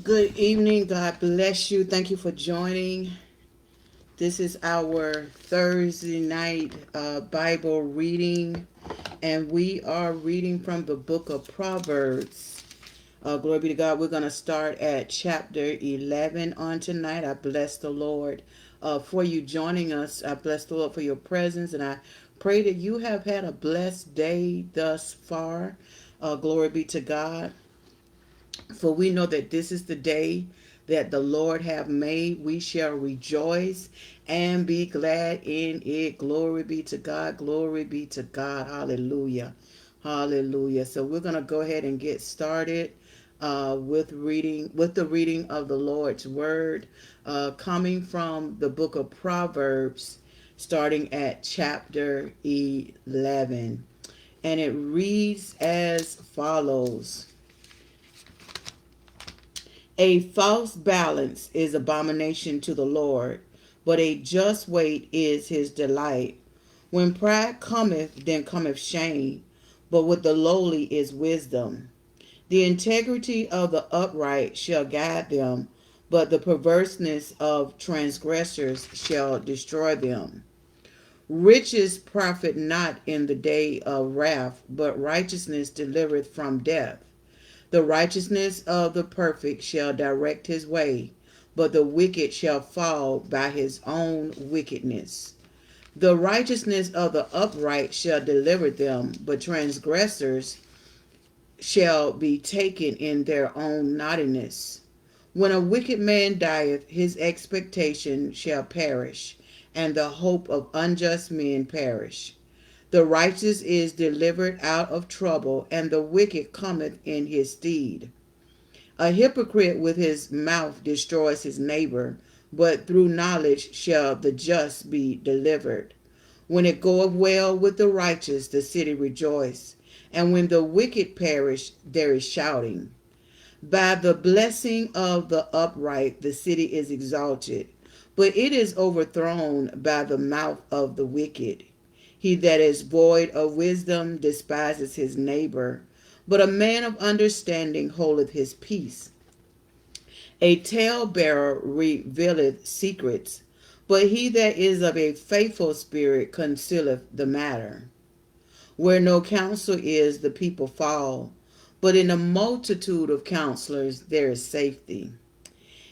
Good evening. God bless you. Thank you for joining. This is our Thursday night Bible reading, and we are reading from the book of Proverbs. Glory be to God. We're going to start at chapter 11 on tonight. I bless the Lord for you joining us. I bless the Lord for your presence, and I pray that you have had a blessed day thus far. Glory be to God. For we know that this is the day that the Lord have made. We shall rejoice and be glad in it. Glory be to God. Glory be to God. Hallelujah. Hallelujah. So we're going to go ahead and get started with the reading of the Lord's word, coming from the book of Proverbs, starting at chapter 11. And it reads as follows. A false balance is abomination to the Lord, but a just weight is his delight. When pride cometh, then cometh shame, but with the lowly is wisdom. The integrity of the upright shall guide them, but the perverseness of transgressors shall destroy them. Riches profit not in the day of wrath, but righteousness delivereth from death. The righteousness of the perfect shall direct his way, but the wicked shall fall by his own wickedness. The righteousness of the upright shall deliver them, but transgressors shall be taken in their own naughtiness. When a wicked man dieth, his expectation shall perish, and the hope of unjust men perish. The righteous is delivered out of trouble, and the wicked cometh in his stead. A hypocrite with his mouth destroys his neighbor, but through knowledge shall the just be delivered. When it goeth well with the righteous, the city rejoice, and when the wicked perish, there is shouting. By the blessing of the upright, the city is exalted, but it is overthrown by the mouth of the wicked. He that is void of wisdom despises his neighbor, but a man of understanding holdeth his peace. A talebearer revealeth secrets, but he that is of a faithful spirit concealeth the matter. Where no counsel is, the people fall, but in a multitude of counselors there is safety.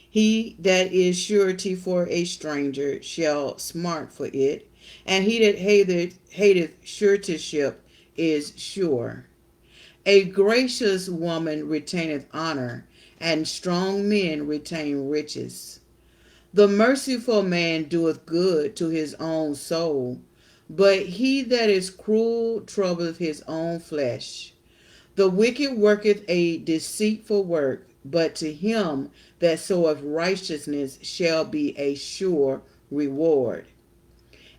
He that is surety for a stranger shall smart for it, and he that hateth suretyship is sure. A gracious woman retaineth honor, and strong men retain riches. The merciful man doeth good to his own soul, but he that is cruel troubleth his own flesh. The wicked worketh a deceitful work, but to him that soweth righteousness shall be a sure reward.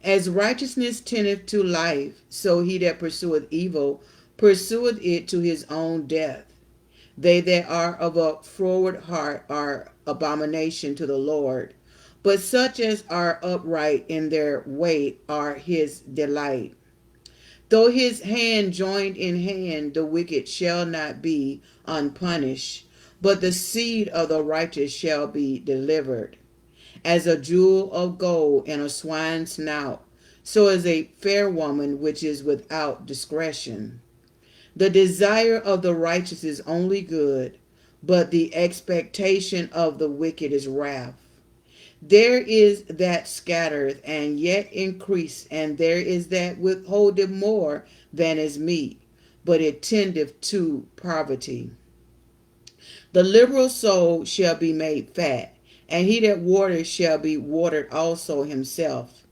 As righteousness tendeth to life, so he that pursueth evil pursueth it to his own death. They that are of a froward heart are abomination to the Lord, but such as are upright in their way are his delight. Though his hand joined in hand, the wicked shall not be unpunished, but the seed of the righteous shall be delivered. As a jewel of gold in a swine's snout, so is a fair woman which is without discretion. The desire of the righteous is only good, but the expectation of the wicked is wrath. There is that scattereth and yet increase, and there is that withholdeth more than is meet, but it tendeth to poverty. The liberal soul shall be made fat, and he that watereth shall be watered also himself.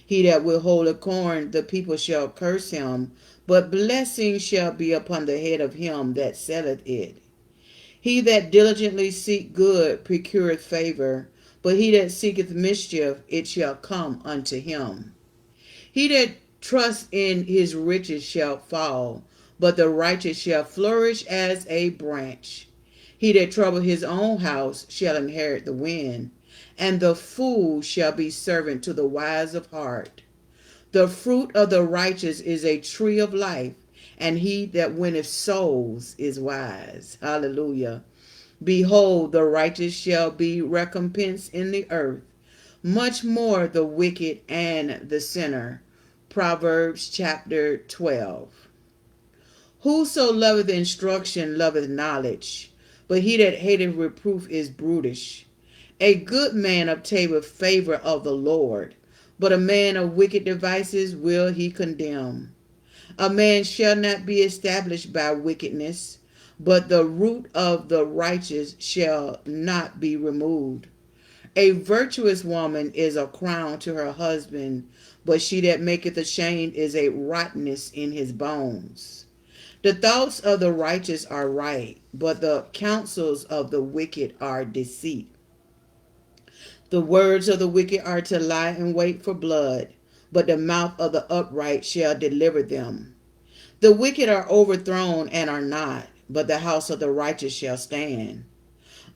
He that withholdeth corn, the people shall curse him, but blessing shall be upon the head of him that selleth it. He that diligently seek good procureth favor, but he that seeketh mischief, it shall come unto him. He that trusts in his riches shall fall, but the righteous shall flourish as a branch. He that troubleth his own house shall inherit the wind, and the fool shall be servant to the wise of heart. The fruit of the righteous is a tree of life, and he that winneth souls is wise. Hallelujah. Behold, the righteous shall be recompensed in the earth, much more the wicked and the sinner. Proverbs chapter 12. Whoso loveth instruction loveth knowledge, but he that hateth reproof is brutish. A good man obtaineth favor of the Lord, but a man of wicked devices will he condemn. A man shall not be established by wickedness, but the root of the righteous shall not be removed. A virtuous woman is a crown to her husband, but she that maketh ashamed is a rottenness in his bones. The thoughts of the righteous are right, but the counsels of the wicked are deceit. The words of the wicked are to lie in wait for blood, but the mouth of the upright shall deliver them. The wicked are overthrown and are not, but the house of the righteous shall stand.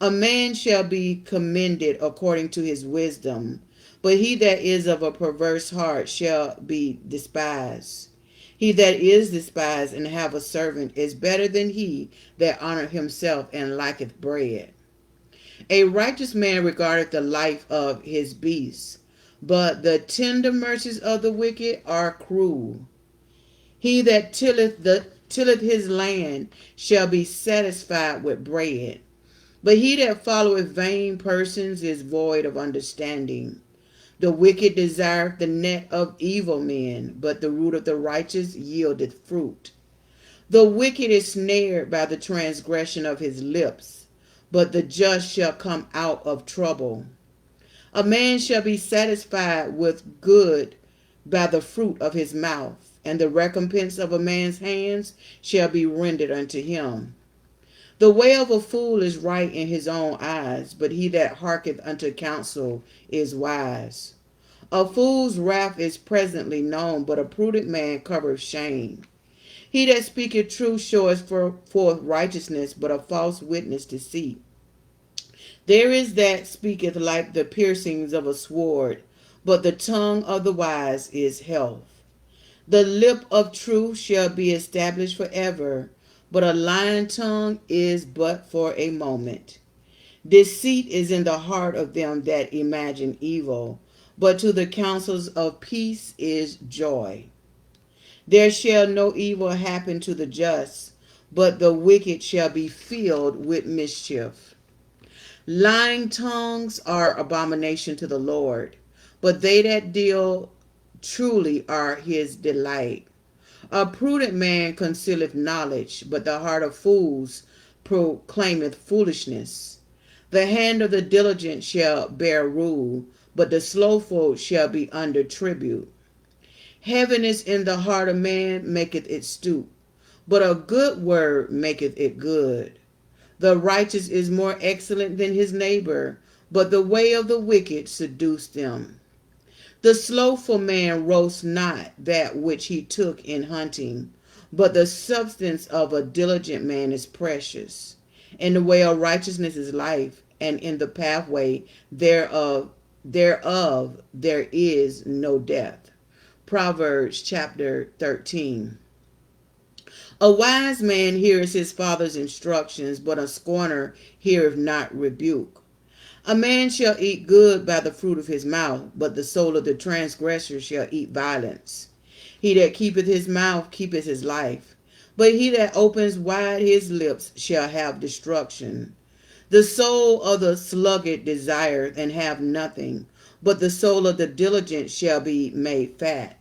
A man shall be commended according to his wisdom, but he that is of a perverse heart shall be despised. He that is despised and have a servant is better than he that honoreth himself and liketh bread. A righteous man regardeth the life of his beasts, but the tender mercies of the wicked are cruel. He that tilleth his land shall be satisfied with bread, but he that followeth vain persons is void of understanding. The wicked desireth the net of evil men, but the root of the righteous yieldeth fruit. The wicked is snared by the transgression of his lips, but the just shall come out of trouble. A man shall be satisfied with good by the fruit of his mouth, and the recompense of a man's hands shall be rendered unto him. The way of a fool is right in his own eyes, but he that hearketh unto counsel is wise. A fool's wrath is presently known, but a prudent man covereth shame. He that speaketh truth showeth forth righteousness, but a false witness deceit. There is that speaketh like the piercings of a sword, but the tongue of the wise is health. The lip of truth shall be established forever, but a lying tongue is but for a moment. Deceit is in the heart of them that imagine evil, but to the counsels of peace is joy. There shall no evil happen to the just, but the wicked shall be filled with mischief. Lying tongues are abomination to the Lord, but they that deal truly are his delight. A prudent man concealeth knowledge, but the heart of fools proclaimeth foolishness. The hand of the diligent shall bear rule, but the slothful shall be under tribute. Heaviness in the heart of man maketh it stoop, but a good word maketh it good. The righteous is more excellent than his neighbor, but the way of the wicked seduce them. The slothful man roasts not that which he took in hunting, but the substance of a diligent man is precious. In the way of righteousness is life, and in the pathway thereof there is no death. Proverbs chapter 13. A wise man heareth his father's instructions, but a scorner heareth not rebuke. A man shall eat good by the fruit of his mouth, but the soul of the transgressor shall eat violence. He that keepeth his mouth keepeth his life, but he that opens wide his lips shall have destruction. The soul of the sluggard desireth and have nothing, but the soul of the diligent shall be made fat.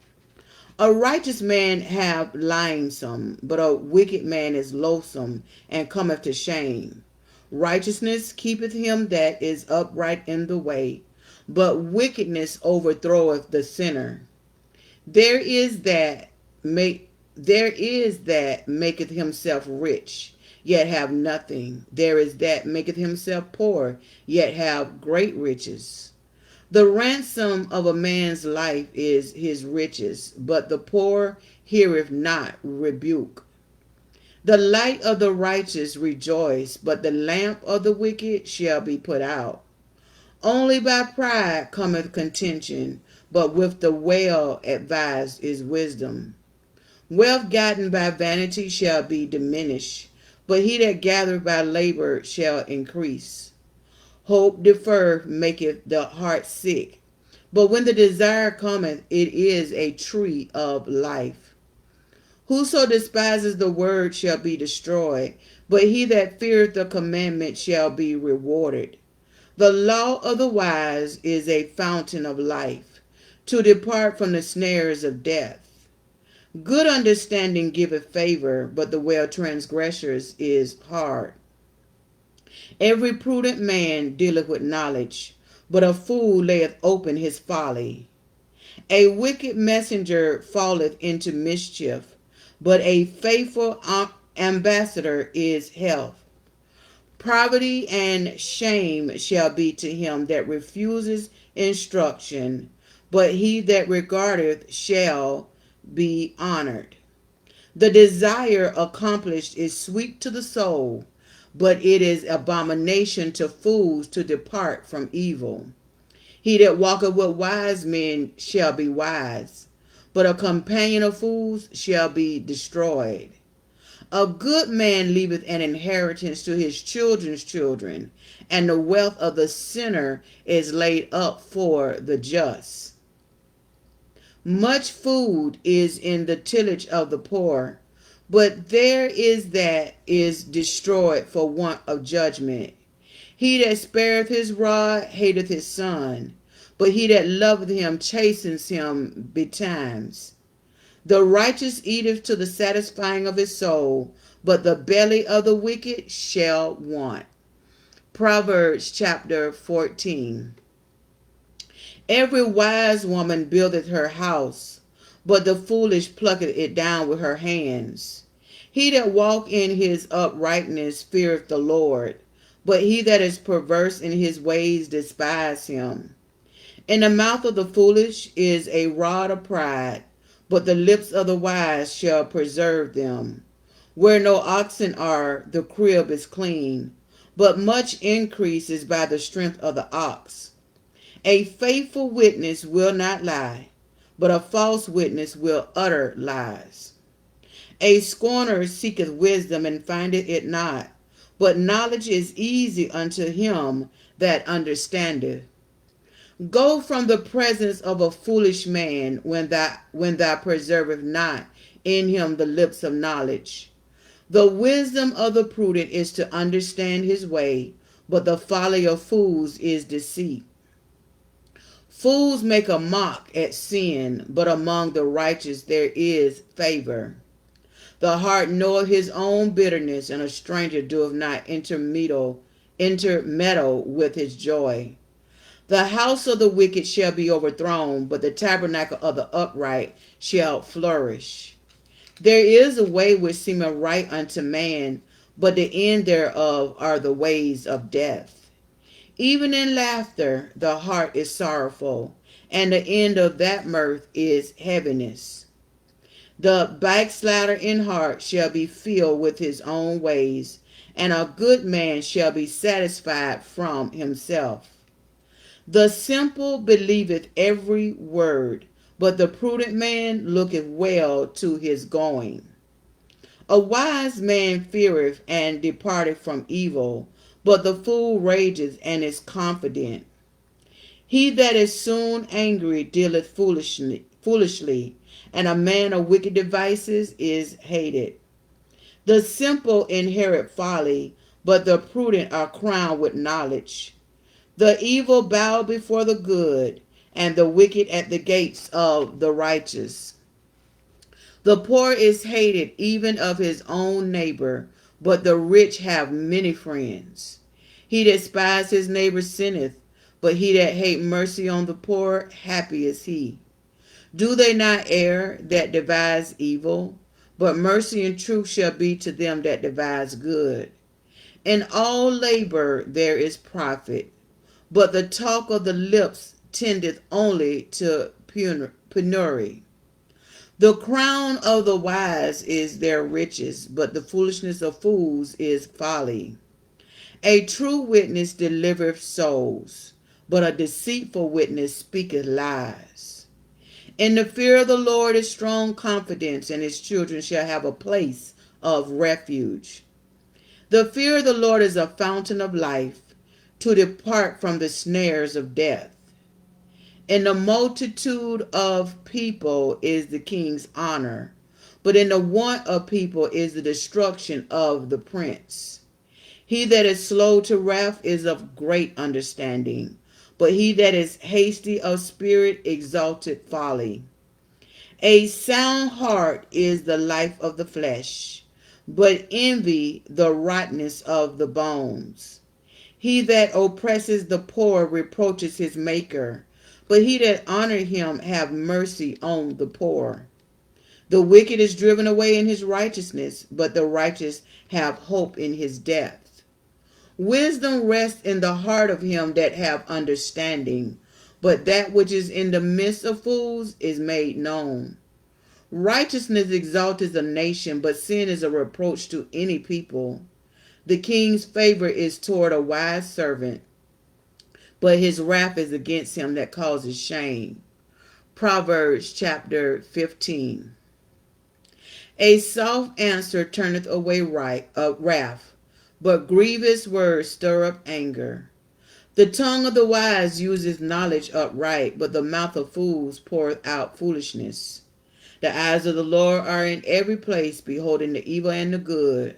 A righteous man have lingsome, but a wicked man is loathsome and cometh to shame. Righteousness keepeth him that is upright in the way, but wickedness overthroweth the sinner. There is that maketh himself rich, yet have nothing. There is that maketh himself poor, yet have great riches. The ransom of a man's life is his riches, but the poor heareth not rebuke. The light of the righteous rejoice, but the lamp of the wicked shall be put out. Only by pride cometh contention, but with the well advised is wisdom. Wealth gotten by vanity shall be diminished, but he that gathereth by labor shall increase. Hope deferred maketh the heart sick, but when the desire cometh, it is a tree of life. Whoso despises the word shall be destroyed, but he that feareth the commandment shall be rewarded. The law of the wise is a fountain of life, to depart from the snares of death. Good understanding giveth favor, but the way of transgressors is hard. Every prudent man dealeth with knowledge, but a fool layeth open his folly. A wicked messenger falleth into mischief, but a faithful ambassador is health. Poverty and shame shall be to him that refuses instruction, but he that regardeth shall be honored. The desire accomplished is sweet to the soul, but it is abomination to fools to depart from evil. He that walketh with wise men shall be wise, but a companion of fools shall be destroyed. A good man leaveth an inheritance to his children's children, and the wealth of the sinner is laid up for the just. Much food is in the tillage of the poor, but there is that is destroyed for want of judgment. He that spareth his rod hateth his son, but he that loveth him chastens him betimes. The righteous eateth to the satisfying of his soul, but the belly of the wicked shall want. Proverbs chapter 14. Every wise woman buildeth her house, but the foolish plucketh it down with her hands. He that walketh in his uprightness feareth the Lord, but he that is perverse in his ways despise him. In the mouth of the foolish is a rod of pride, but the lips of the wise shall preserve them. Where no oxen are, the crib is clean, but much increase is by the strength of the ox. A faithful witness will not lie, but a false witness will utter lies. A scorner seeketh wisdom and findeth it not, but knowledge is easy unto him that understandeth. Go from the presence of a foolish man when thou preservest not in him the lips of knowledge. The wisdom of the prudent is to understand his way, but the folly of fools is deceit. Fools make a mock at sin, but among the righteous there is favor. The heart knoweth his own bitterness, and a stranger doeth not intermeddle with his joy. The house of the wicked shall be overthrown, but the tabernacle of the upright shall flourish. There is a way which seemeth right unto man, but the end thereof are the ways of death. Even in laughter the heart is sorrowful, and the end of that mirth is heaviness. The backslider in heart shall be filled with his own ways, and a good man shall be satisfied from himself. The simple believeth every word, but the prudent man looketh well to his going. A wise man feareth and departeth from evil, but the fool rageth and is confident. He that is soon angry dealeth foolishly, and a man of wicked devices is hated. The simple inherit folly, but the prudent are crowned with knowledge. The evil bow before the good, and the wicked at the gates of the righteous. The poor is hated even of his own neighbor, but the rich have many friends. He that spies his neighbor sinneth, but he that hate mercy on the poor, happy is he. Do they not err that devise evil? But mercy and truth shall be to them that devise good. In all labor there is profit, but the talk of the lips tendeth only to penury. The crown of the wise is their riches, but the foolishness of fools is folly. A true witness delivereth souls, but a deceitful witness speaketh lies. In the fear of the Lord is strong confidence, and his children shall have a place of refuge. The fear of the Lord is a fountain of life, to depart from the snares of death. In the multitude of people is the king's honor, but in the want of people is the destruction of the prince. He that is slow to wrath is of great understanding, but he that is hasty of spirit exalteth folly. A sound heart is the life of the flesh, but envy the rottenness of the bones. He that oppresses the poor reproaches his maker, but he that honors him have mercy on the poor. The wicked is driven away in his righteousness, but the righteous have hope in his death. Wisdom rests in the heart of him that have understanding, but that which is in the midst of fools is made known. Righteousness exalteth a nation, but sin is a reproach to any people. The king's favor is toward a wise servant, but his wrath is against him that causes shame. Proverbs chapter 15. A soft answer turneth away wrath, but grievous words stir up anger. The tongue of the wise useth knowledge upright, but the mouth of fools poureth out foolishness. The eyes of the Lord are in every place, beholding the evil and the good.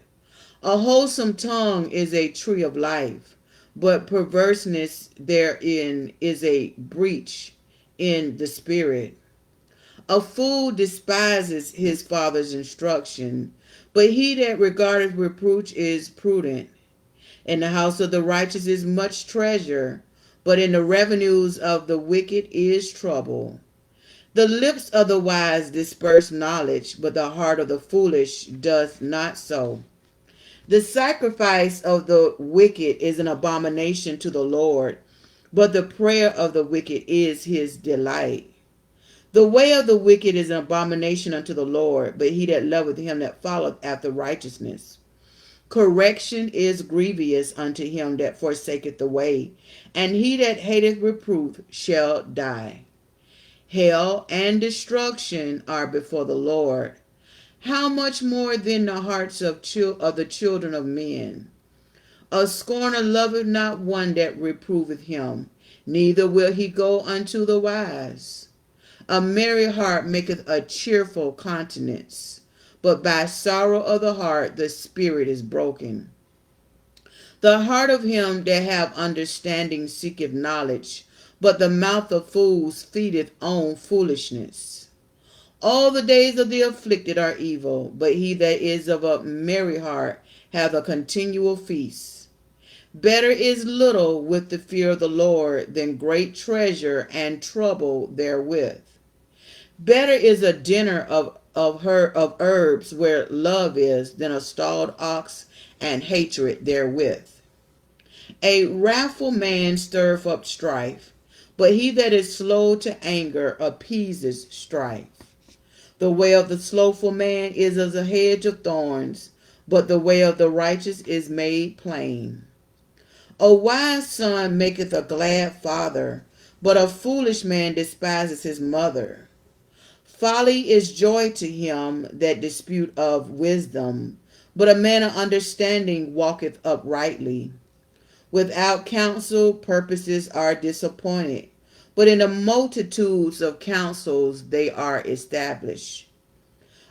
A wholesome tongue is a tree of life, but perverseness therein is a breach in the spirit. A fool despises his father's instruction, but he that regardeth reproach is prudent. In the house of the righteous is much treasure, but in the revenues of the wicked is trouble. The lips of the wise disperse knowledge, but the heart of the foolish doth not so. The sacrifice of the wicked is an abomination to the Lord, but the prayer of the wicked is his delight. The way of the wicked is an abomination unto the Lord, but he that loveth him that followeth after righteousness. Correction is grievous unto him that forsaketh the way, and he that hateth reproof shall die. Hell and destruction are before the Lord. How much more then the hearts of the children of men? A scorner loveth not one that reproveth him, neither will he go unto the wise. A merry heart maketh a cheerful countenance, but by sorrow of the heart the spirit is broken. The heart of him that have understanding seeketh knowledge, but the mouth of fools feedeth on foolishness. All the days of the afflicted are evil, but he that is of a merry heart hath a continual feast. Better is little with the fear of the Lord than great treasure and trouble therewith. Better is a dinner of herbs where love is than a stalled ox and hatred therewith. A wrathful man stirreth up strife, but he that is slow to anger appeases strife. The way of the slothful man is as a hedge of thorns, but the way of the righteous is made plain. A wise son maketh a glad father, but a foolish man despises his mother. Folly is joy to him that dispute of wisdom, but a man of understanding walketh uprightly. Without counsel, purposes are disappointed, but in the multitudes of counsels they are established.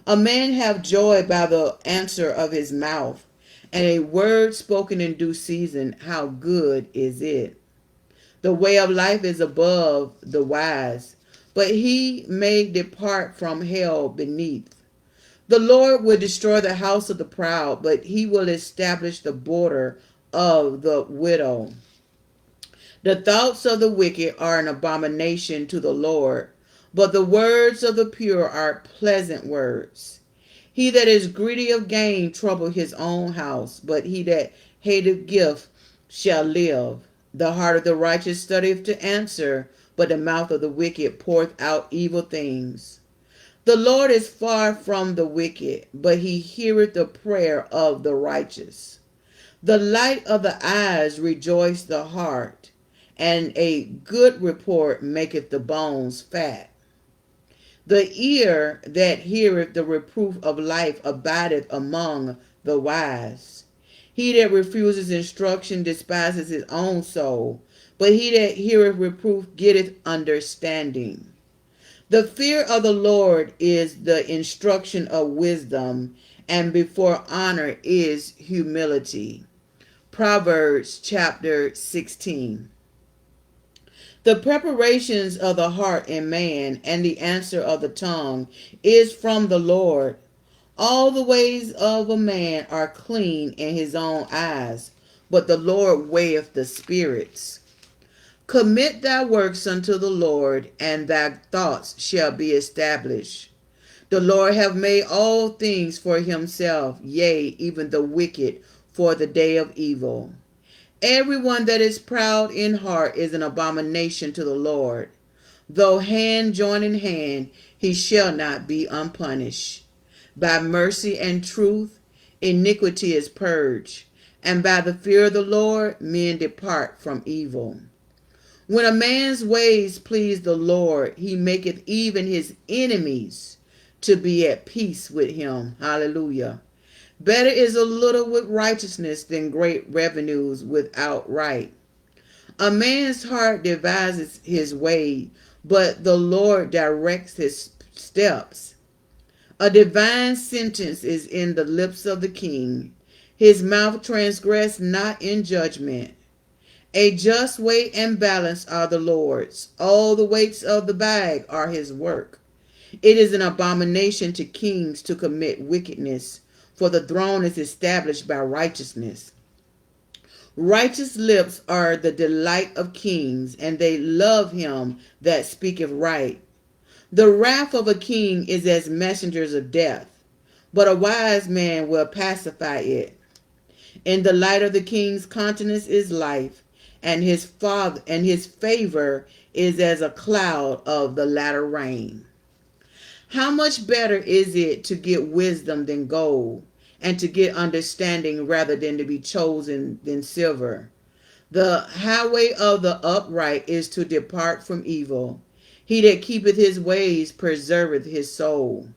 A man have joy by the answer of his mouth, and a word spoken in due season, how good is it. The way of life is above the wise, but he may depart from hell beneath. The Lord will destroy the house of the proud, but he will establish the border of the widow. The thoughts of the wicked are an abomination to the Lord, but the words of the pure are pleasant words. He that is greedy of gain trouble his own house, but he that hateth gift shall live. The heart of the righteous studieth to answer, but the mouth of the wicked poureth out evil things. The Lord is far from the wicked, but he heareth the prayer of the righteous. The light of the eyes rejoice the heart, and a good report maketh the bones fat. The ear that heareth the reproof of life abideth among the wise. He that refuses instruction despises his own soul, but he that heareth reproof getteth understanding. The fear of the Lord is the instruction of wisdom, and before honor is humility. Proverbs chapter 16. The preparations of the heart in man, and the answer of the tongue, is from the Lord. All the ways of a man are clean in his own eyes, but the Lord weigheth the spirits. Commit thy works unto the Lord, and thy thoughts shall be established. The Lord hath made all things for himself, yea, even the wicked for the day of evil. Everyone that is proud in heart is an abomination to the Lord. Though hand join in hand, he shall not be unpunished. By mercy and truth, iniquity is purged, and by the fear of the Lord, men depart from evil. When a man's ways please the Lord, he maketh even his enemies to be at peace with him. Hallelujah. Better is a little with righteousness than great revenues without right. A man's heart devises his way, but the Lord directs his steps. A divine sentence is in the lips of the king. His mouth transgress not in judgment. A just weight and balance are the Lord's. All the weights of the bag are his work. It is an abomination to kings to commit wickedness, for the throne is established by righteousness. Righteous lips are the delight of kings, and they love him that speaketh right. The wrath of a king is as messengers of death, but a wise man will pacify it. In the light of the king's countenance is life, and his favor is as a cloud of the latter rain. How much better is it to get wisdom than gold, and to get understanding rather than to be chosen than silver? The highway of the upright is to depart from evil. He that keepeth his ways preserveth his soul.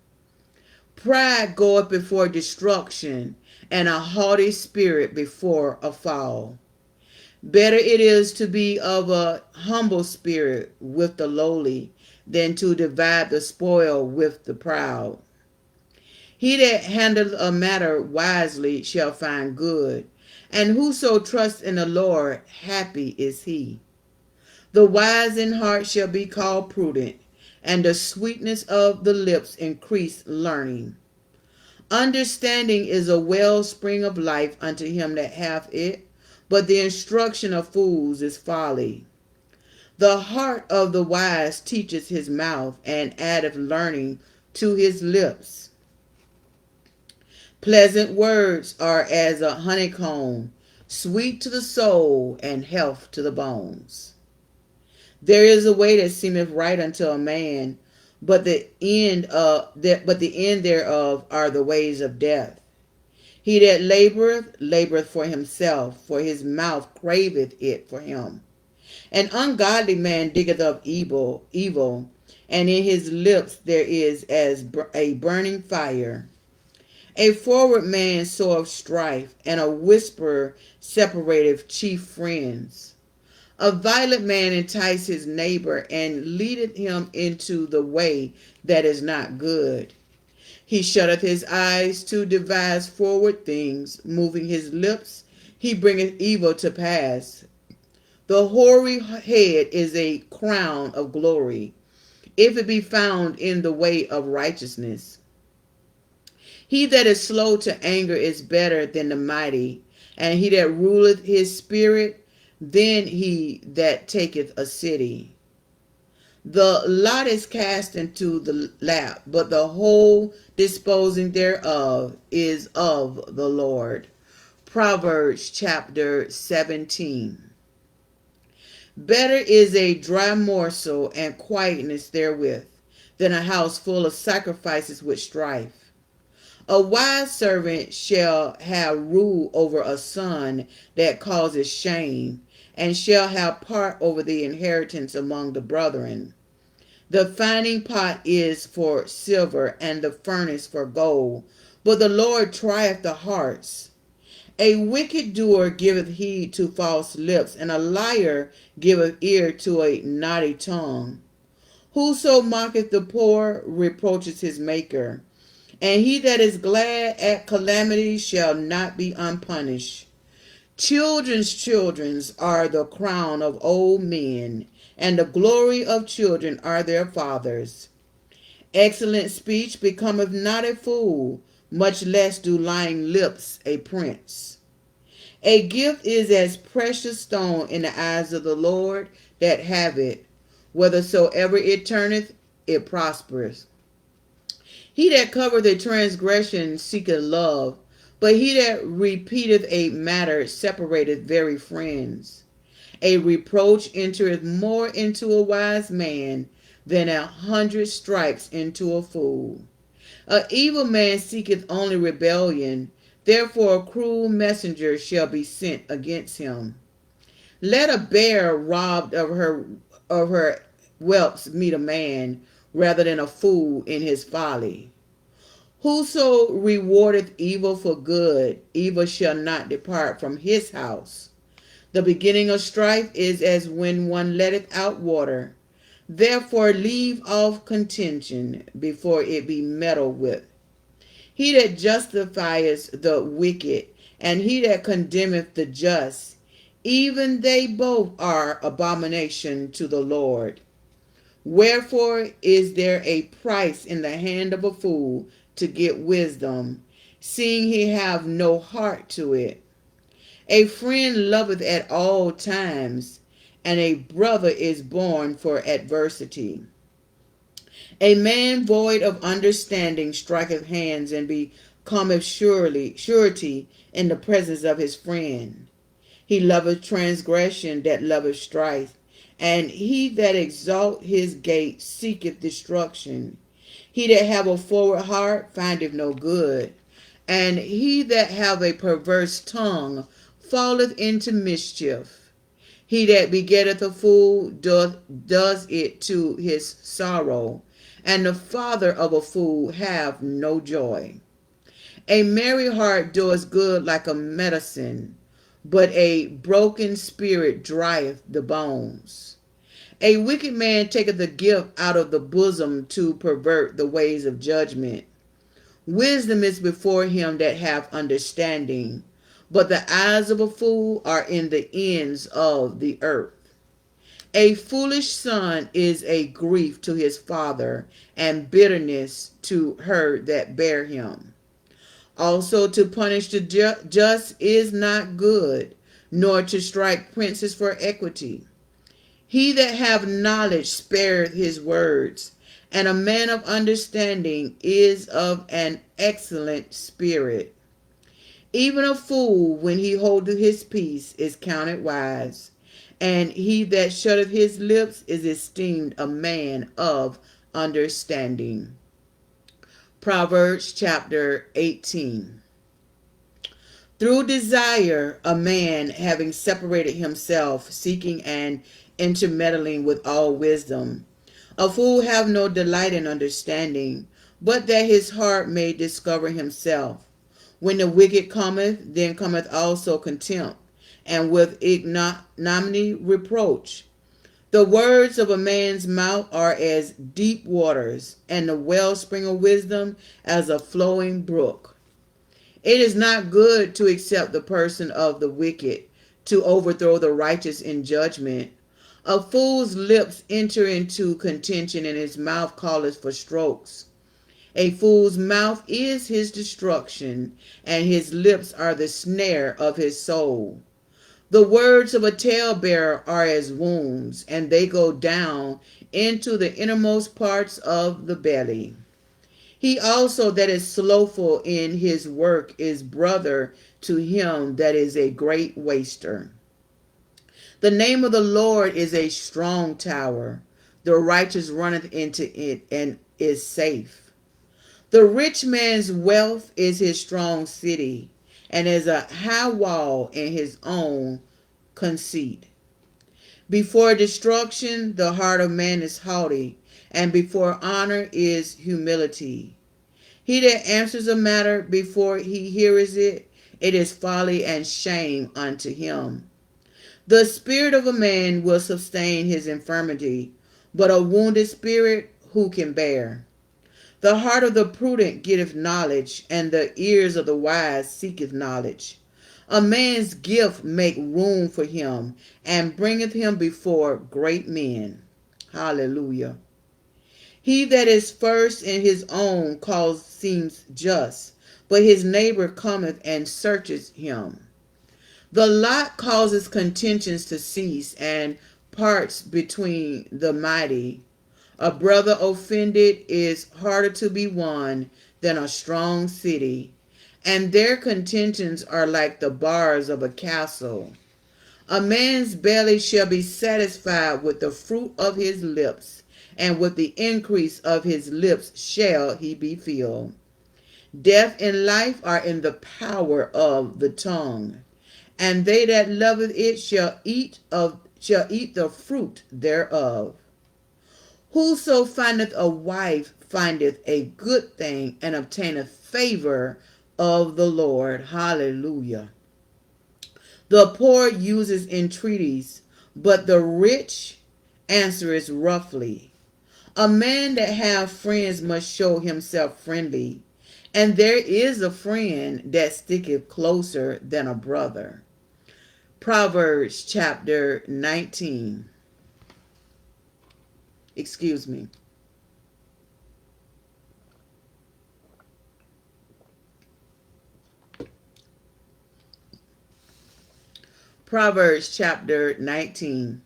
Pride goeth before destruction, and a haughty spirit before a fall. Better it is to be of a humble spirit with the lowly than to divide the spoil with the proud. He that handleth a matter wisely shall find good, and whoso trusts in the Lord, happy is he. The wise in heart shall be called prudent, and the sweetness of the lips increase learning. Understanding is a wellspring of life unto him that hath it, but the instruction of fools is folly. The heart of the wise teacheth his mouth, and addeth learning to his lips. Pleasant words are as a honeycomb, sweet to the soul, and health to the bones. There is a way that seemeth right unto a man, but the end thereof are the ways of death. He that laboreth for himself, for his mouth craveth it for him. An ungodly man diggeth up evil, and in his lips there is as a burning fire. A forward man soweth strife, and a whisperer separateth chief friends. A violent man enticeth his neighbor, and leadeth him into the way that is not good. He shutteth his eyes to devise forward things, moving his lips, he bringeth evil to pass. The hoary head is a crown of glory, if it be found in the way of righteousness. He that is slow to anger is better than the mighty, and he that ruleth his spirit than he that taketh a city. The lot is cast into the lap, but the whole disposing thereof is of the Lord. Proverbs chapter 17. Better is a dry morsel and quietness therewith than a house full of sacrifices with strife. A wise servant shall have rule over a son that causes shame, and shall have part over the inheritance among the brethren. The finding pot is for silver, and the furnace for gold, but the Lord trieth the hearts. A wicked doer giveth heed to false lips, and a liar giveth ear to a naughty tongue. Whoso mocketh the poor reproacheth his maker, and he that is glad at calamity shall not be unpunished. Children's children are the crown of old men, and the glory of children are their fathers. Excellent speech becometh not a fool, much less do lying lips a prince. A gift is as precious stone in the eyes of the Lord that have it. Whithersoever it turneth, it prospereth. He that covereth a transgression seeketh love, but he that repeateth a matter separateth very friends. A reproach entereth more into a wise man than 100 stripes into a fool. An evil man seeketh only rebellion, therefore a cruel messenger shall be sent against him. Let a bear robbed of her whelps meet a man, rather than a fool in his folly. Whoso rewardeth evil for good, evil shall not depart from his house. The beginning of strife is as when one letteth out water. Therefore leave off contention before it be meddled with. He that justifieth the wicked, and he that condemneth the just, even they both are abomination to the Lord. Wherefore is there a price in the hand of a fool to get wisdom, seeing he have no heart to it? A friend loveth at all times, and a brother is born for adversity. A man void of understanding striketh hands, and becometh surety in the presence of his friend. He loveth transgression that loveth strife, and he that exalt his gate seeketh destruction. He that have a forward heart findeth no good, and he that have a perverse tongue falleth into mischief. He that begetteth a fool does it to his sorrow, and the father of a fool have no joy. A merry heart doeth good like a medicine, but a broken spirit drieth the bones. A wicked man taketh a gift out of the bosom to pervert the ways of judgment. Wisdom is before him that hath understanding, but the eyes of a fool are in the ends of the earth. A foolish son is a grief to his father, and bitterness to her that bare him. Also to punish the just is not good, nor to strike princes for equity. He that have knowledge spareth his words, and a man of understanding is of an excellent spirit. Even a fool, when he holdeth his peace, is counted wise, and he that shutteth his lips is esteemed a man of understanding. Proverbs chapter 18. Through desire, a man, having separated himself, seeking and intermeddling with all wisdom. A fool have no delight in understanding, but that his heart may discover himself. When the wicked cometh, then cometh also contempt, and with ignominy reproach. The words of a man's mouth are as deep waters, and the wellspring of wisdom as a flowing brook. It is not good to accept the person of the wicked, to overthrow the righteous in judgment. A fool's lips enter into contention, and his mouth calleth for strokes. A fool's mouth is his destruction, and his lips are the snare of his soul. The words of a talebearer are as wounds, and they go down into the innermost parts of the belly. He also that is slothful in his work is brother to him that is a great waster. The name of the Lord is a strong tower. The righteous runneth into it and is safe. The rich man's wealth is his strong city, and is a high wall in his own conceit. Before destruction, the heart of man is haughty, and before honor is humility. He that answers a matter before he hears it it is folly and shame unto him. The spirit of a man will sustain his infirmity, but a wounded spirit who can bear? The heart of the prudent getteth knowledge, and the ears of the wise seeketh knowledge. A man's gift make room for him, and bringeth him before great men. Hallelujah. He that is first in his own cause seems just, but his neighbor cometh and searches him. The lot causes contentions to cease, and parts between the mighty. A brother offended is harder to be won than a strong city, and their contentions are like the bars of a castle. A man's belly shall be satisfied with the fruit of his lips, and with the increase of his lips shall he be filled. Death and life are in the power of the tongue, and they that loveth it shall eat the fruit thereof. Whoso findeth a wife findeth a good thing, and obtaineth favor of the Lord. Hallelujah. The poor uses entreaties, but the rich answereth roughly. A man that hath friends must show himself friendly, and there is a friend that sticketh closer than a brother. Proverbs chapter 19. Excuse me. Proverbs chapter 19.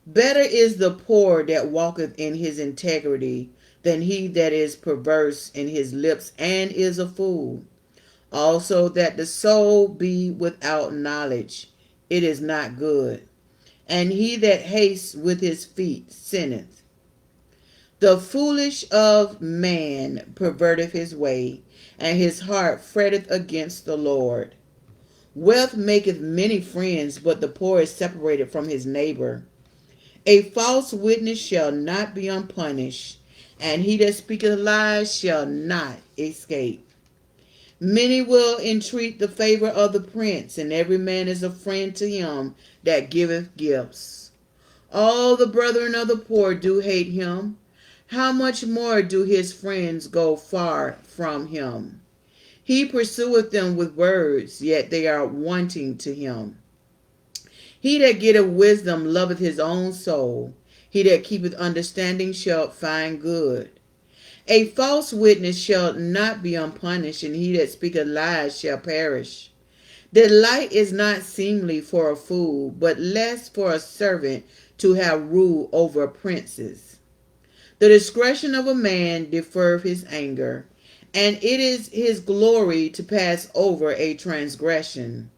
Better is the poor that walketh in his integrity than he that is perverse in his lips and is a fool. Also that the soul be without knowledge, it is not good. And he that hastes with his feet sinneth. The foolish of man perverteth his way, and his heart fretteth against the Lord. Wealth maketh many friends, but the poor is separated from his neighbor. A false witness shall not be unpunished, and he that speaketh lies shall not escape. Many will entreat the favor of the prince, and every man is a friend to him that giveth gifts. All the brethren of the poor do hate him. How much more do his friends go far from him? He pursueth them with words, yet they are wanting to him. He that getteth wisdom loveth his own soul. He that keepeth understanding shall find good. A false witness shall not be unpunished, and he that speaketh lies shall perish. Delight is not seemly for a fool, but less for a servant to have rule over princes. The discretion of a man deferreth his anger, and it is his glory to pass over a transgression.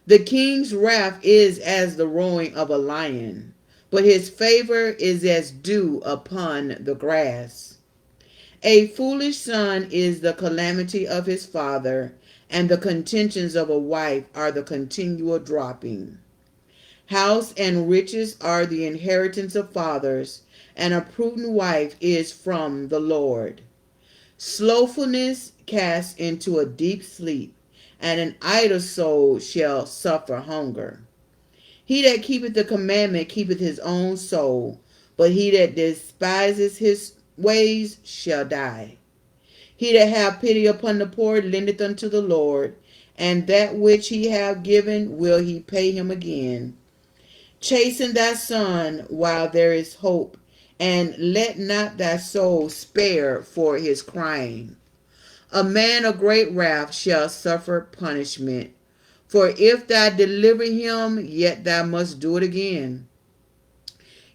The king's wrath is as the roaring of a lion, but his favor is as dew upon the grass. A foolish son is the calamity of his father, and the contentions of a wife are the continual dropping. House and riches are the inheritance of fathers, and a prudent wife is from the Lord. Slothfulness casts into a deep sleep, and an idle soul shall suffer hunger. He that keepeth the commandment keepeth his own soul, but he that despises his ways shall die. He that hath pity upon the poor lendeth unto the Lord, and that which he hath given will he pay him again. Chasten thy son while there is hope, and let not thy soul spare for his crying. A man of great wrath shall suffer punishment, for if thou deliver him, yet thou must do it again.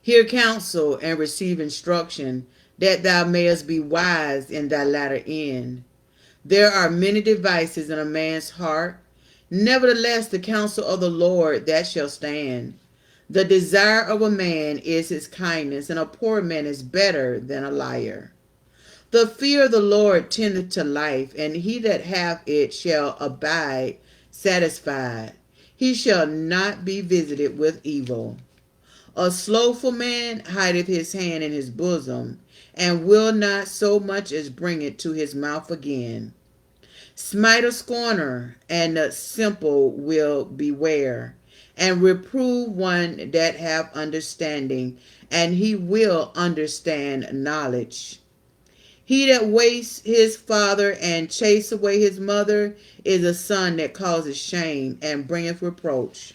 Hear counsel and receive instruction, that thou mayest be wise in thy latter end. There are many devices in a man's heart, nevertheless the counsel of the Lord that shall stand. The desire of a man is his kindness, and a poor man is better than a liar. The fear of the Lord tendeth to life, and he that hath it shall abide satisfied. He shall not be visited with evil. A slothful man hideth his hand in his bosom, and will not so much as bring it to his mouth again. Smite a scorner, and the simple will beware, and reprove one that have understanding, and he will understand knowledge. He that wastes his father and chase away his mother is a son that causes shame and bringeth reproach.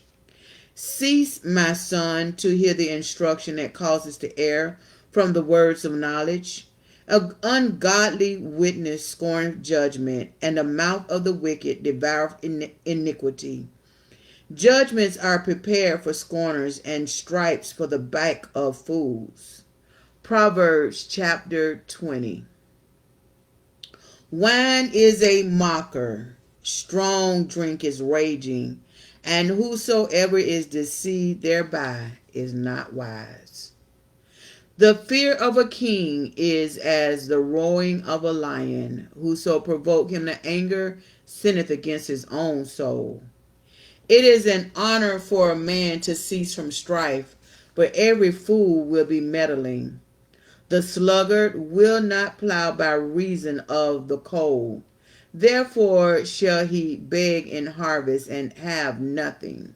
Cease, my son, to hear the instruction that causes to err from the words of knowledge. An ungodly witness scorneth judgment, and the mouth of the wicked devoureth iniquity. Judgments are prepared for scorners, and stripes for the back of fools. Proverbs chapter 20. Wine is a mocker, strong drink is raging, and whosoever is deceived thereby is not wise. The fear of a king is as the roaring of a lion. Whoso provoke him to anger sinneth against his own soul. It is an honor for a man to cease from strife, but every fool will be meddling. The sluggard will not plow by reason of the cold. Therefore shall he beg in harvest and have nothing.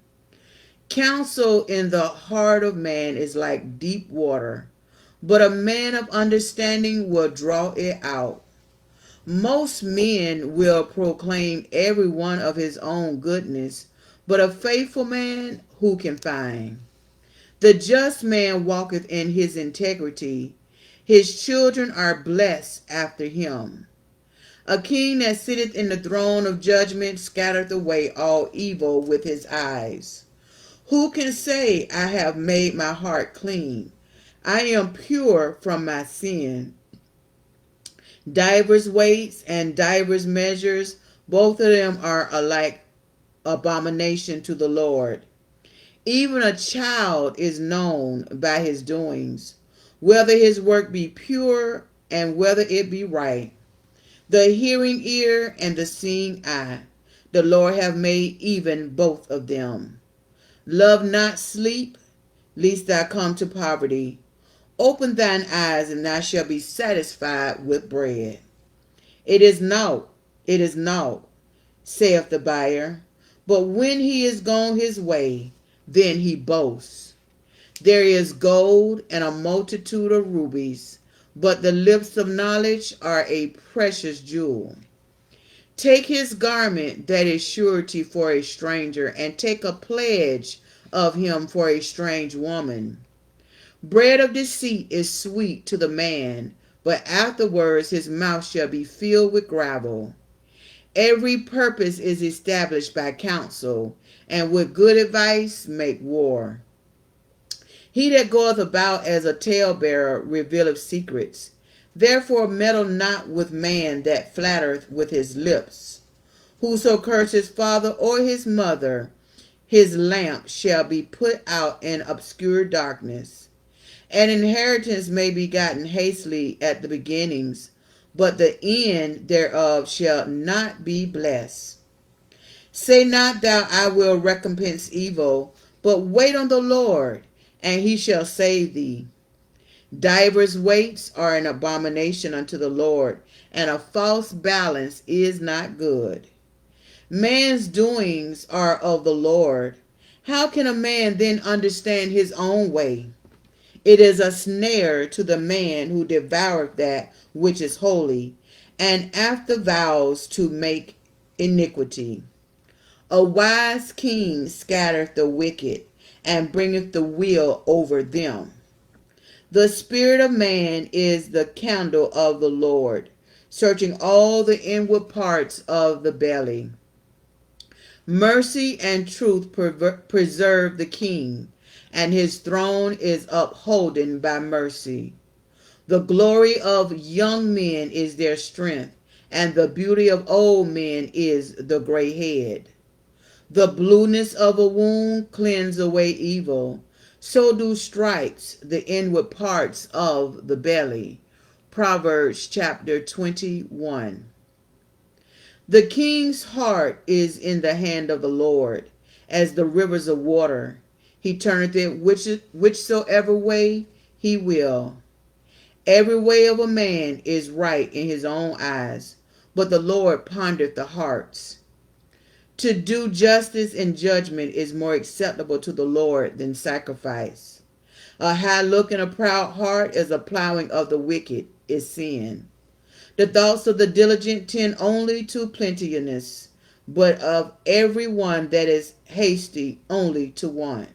Counsel in the heart of man is like deep water, but a man of understanding will draw it out. Most men will proclaim every one of his own goodness, but a faithful man who can find? The just man walketh in his integrity. His children are blessed after him. A king that sitteth in the throne of judgment scattereth away all evil with his eyes. Who can say, I have made my heart clean? I am pure from my sin. Divers weights and divers measures, both of them are alike abomination to the Lord. Even a child is known by his doings, whether his work be pure and whether it be right. The hearing ear and the seeing eye, the Lord have made even both of them. Love not sleep, lest thou come to poverty. Open thine eyes, and thou shalt be satisfied with bread. It is naught, saith the buyer, but when he is gone his way, then he boasts. There is gold and a multitude of rubies, but the lips of knowledge are a precious jewel. Take his garment that is surety for a stranger, and take a pledge of him for a strange woman. Bread of deceit is sweet to the man, but afterwards his mouth shall be filled with gravel. Every purpose is established by counsel, and with good advice make war. He that goeth about as a talebearer revealeth secrets. Therefore meddle not with man that flattereth with his lips. Whoso curses his father or his mother, his lamp shall be put out in obscure darkness. An inheritance may be gotten hastily at the beginnings, but the end thereof shall not be blessed. Say not thou, I will recompense evil, but wait on the Lord, and he shall save thee. Divers weights are an abomination unto the Lord, and a false balance is not good. Man's doings are of the Lord. How can a man then understand his own way? It is a snare to the man who devoureth that which is holy, and after vows to make iniquity. A wise king scattereth the wicked, and bringeth the will over them. The spirit of man is the candle of the Lord, searching all the inward parts of the belly. Mercy and truth preserve the king, and his throne is upholden by mercy. The glory of young men is their strength, and the beauty of old men is the gray head. The blueness of a wound cleanse away evil. So do stripes the inward parts of the belly. Proverbs chapter 21. The king's heart is in the hand of the Lord, as the rivers of water. He turneth it whichsoever way he will. Every way of a man is right in his own eyes, but the Lord pondereth the hearts. To do justice and judgment is more acceptable to the Lord than sacrifice. A high look and a proud heart is a plowing of the wicked is sin. The thoughts of the diligent tend only to plenteousness, but of every one that is hasty only to want.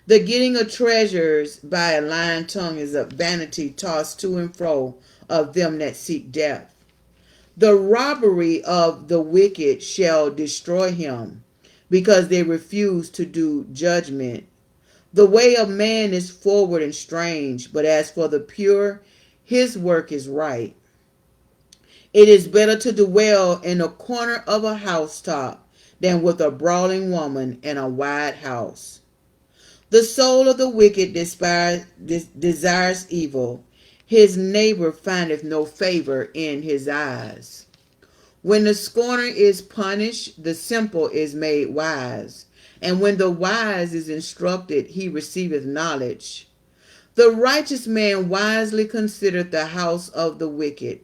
The getting of treasures by a lying tongue is a vanity tossed to and fro of them that seek death. The robbery of the wicked shall destroy him, because they refuse to do judgment. The way of man is forward and strange, but as for the pure, his work is right. It is better to dwell in a corner of a housetop than with a brawling woman in a wide house. The soul of the wicked desires evil. His neighbor findeth no favor in his eyes. When the scorner is punished, the simple is made wise. And when the wise is instructed, he receiveth knowledge. The righteous man wisely considereth the house of the wicked,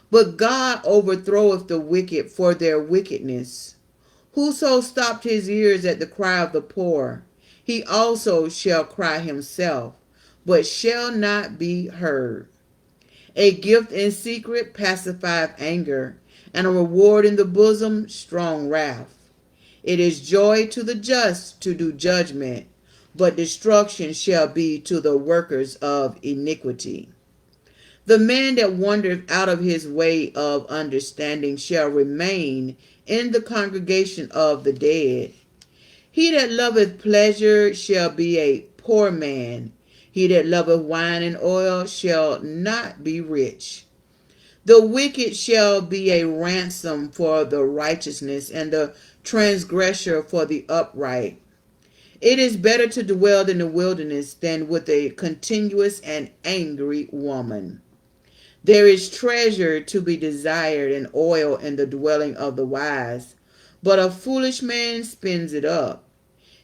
but God overthroweth the wicked for their wickedness. Whoso stopped his ears at the cry of the poor, he also shall cry himself, but shall not be heard. A gift in secret pacifieth anger, and a reward in the bosom strong wrath. It is joy to the just to do judgment, but destruction shall be to the workers of iniquity. The man that wandereth out of his way of understanding shall remain in the congregation of the dead. He that loveth pleasure shall be a poor man. He that loveth wine and oil shall not be rich. The wicked shall be a ransom for the righteousness, and the transgressor for the upright. It is better to dwell in the wilderness than with a continuous and angry woman. There is treasure to be desired and oil in the dwelling of the wise, but a foolish man spends it up.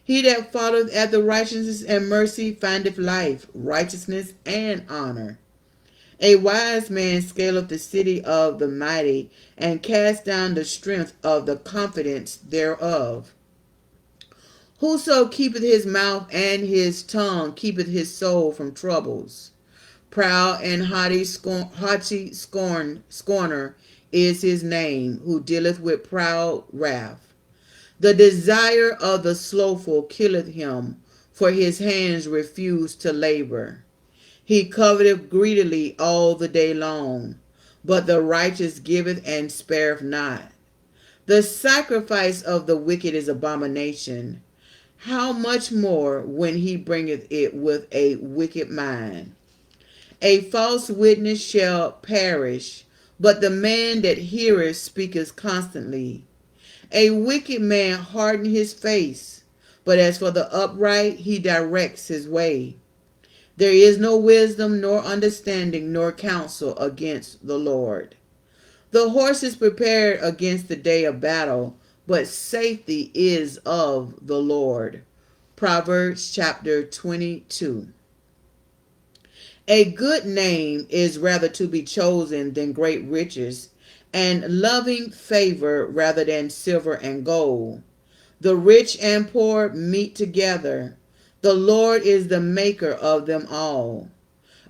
He that followeth after righteousness and mercy findeth life, righteousness, and honor. A wise man scaleth the city of the mighty, and cast down the strength of the confidence thereof. Whoso keepeth his mouth and his tongue keepeth his soul from troubles. Proud and haughty scorner is his name, who dealeth with proud wrath. The desire of the slothful killeth him, for his hands refuse to labor. He coveteth greedily all the day long, but the righteous giveth and spareth not. The sacrifice of the wicked is abomination. How much more when he bringeth it with a wicked mind? A false witness shall perish, but the man that heareth speaketh constantly. A wicked man harden his face, but as for the upright, he directs his way. There is no wisdom, nor understanding, nor counsel against the Lord. The horse is prepared against the day of battle, but safety is of the Lord. Proverbs chapter 22. A good name is rather to be chosen than great riches, and loving favor rather than silver and gold. The rich and poor meet together. The Lord is the maker of them all.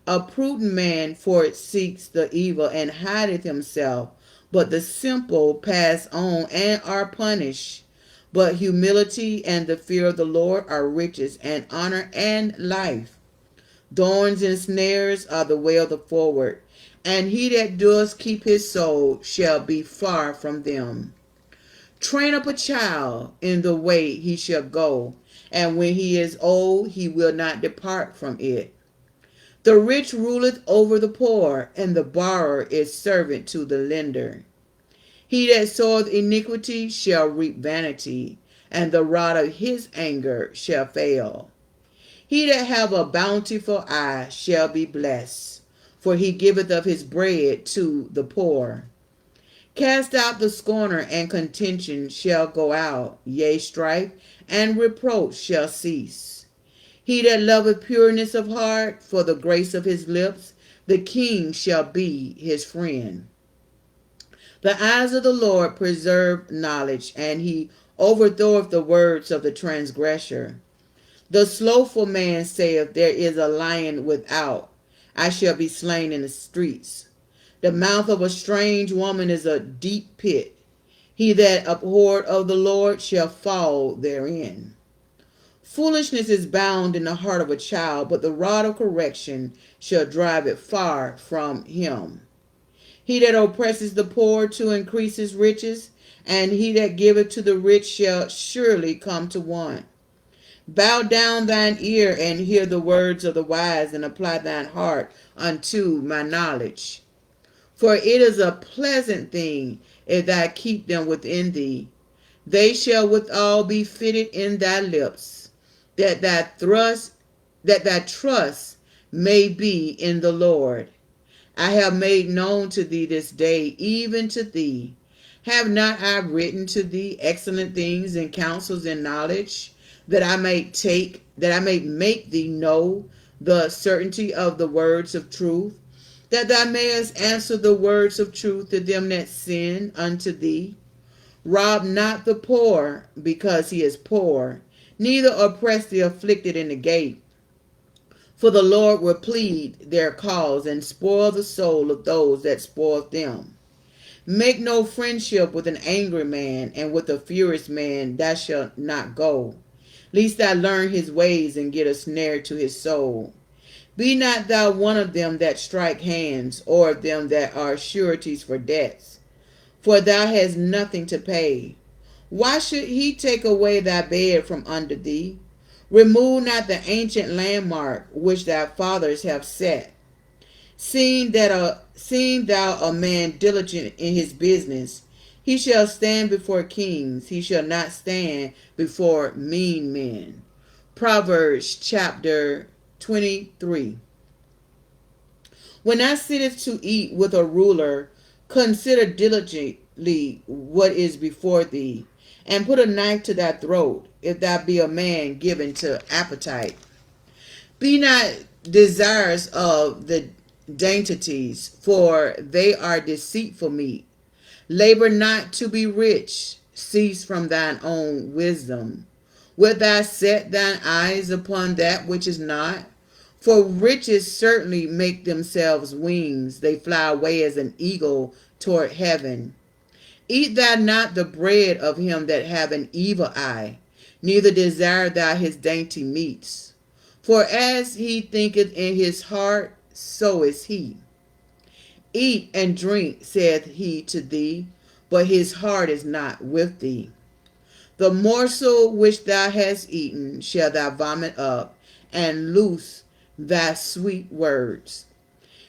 A prudent man foreseeks the evil and hideth himself, but the simple pass on and are punished. But humility and the fear of the Lord are riches and honor and life. Thorns and snares are the way of the forward, and he that does keep his soul shall be far from them. Train up a child in the way he shall go, and when he is old he will not depart from it. The rich ruleth over the poor, and the borrower is servant to the lender. He that soweth iniquity shall reap vanity, and the rod of his anger shall fail. He that have a bountiful eye shall be blessed, for he giveth of his bread to the poor. Cast out the scorner, and contention shall go out, yea, strife and reproach shall cease. He that loveth pureness of heart, for the grace of his lips, the king shall be his friend. The eyes of the Lord preserve knowledge, and he overthroweth the words of the transgressor. The slothful man saith, There is a lion without, I shall be slain in the streets. The mouth of a strange woman is a deep pit. He that abhorred of the Lord shall fall therein. Foolishness is bound in the heart of a child, but the rod of correction shall drive it far from him. He that oppresses the poor to increase his riches, and he that giveth to the rich shall surely come to want. Bow down thine ear and hear the words of the wise, and apply thine heart unto my knowledge. For it is a pleasant thing if thou keep them within thee. They shall withal be fitted in thy lips, that thy trust may be in the Lord. I have made known to thee this day, even to thee. Have not I written to thee excellent things and counsels and knowledge, that I may make thee know the certainty of the words of truth, that thou mayest answer the words of truth to them that sin unto thee? Rob not the poor because he is poor, neither oppress the afflicted in the gate. For the Lord will plead their cause and spoil the soul of those that spoil them. Make no friendship with an angry man, and with a furious man thou shalt not go, lest thou learn his ways and get a snare to his soul. Be not thou one of them that strike hands, or of them that are sureties for debts, for thou hast nothing to pay. Why should he take away thy bed from under thee? Remove not the ancient landmark which thy fathers have set. Seeing thou a man diligent in his business, he shall stand before kings, he shall not stand before mean men. Proverbs chapter 23. When thou sittest to eat with a ruler, consider diligently what is before thee, and put a knife to thy throat, if thou be a man given to appetite. Be not desirous of the dainties, for they are deceitful meat. Labor not to be rich, cease from thine own wisdom. Wilt thou set thine eyes upon that which is not? For riches certainly make themselves wings, they fly away as an eagle toward heaven. Eat thou not the bread of him that have an evil eye, neither desire thou his dainty meats. For as he thinketh in his heart, so is he. Eat and drink, saith he to thee, but his heart is not with thee. The morsel which thou hast eaten shall thou vomit up, and loose thy sweet words.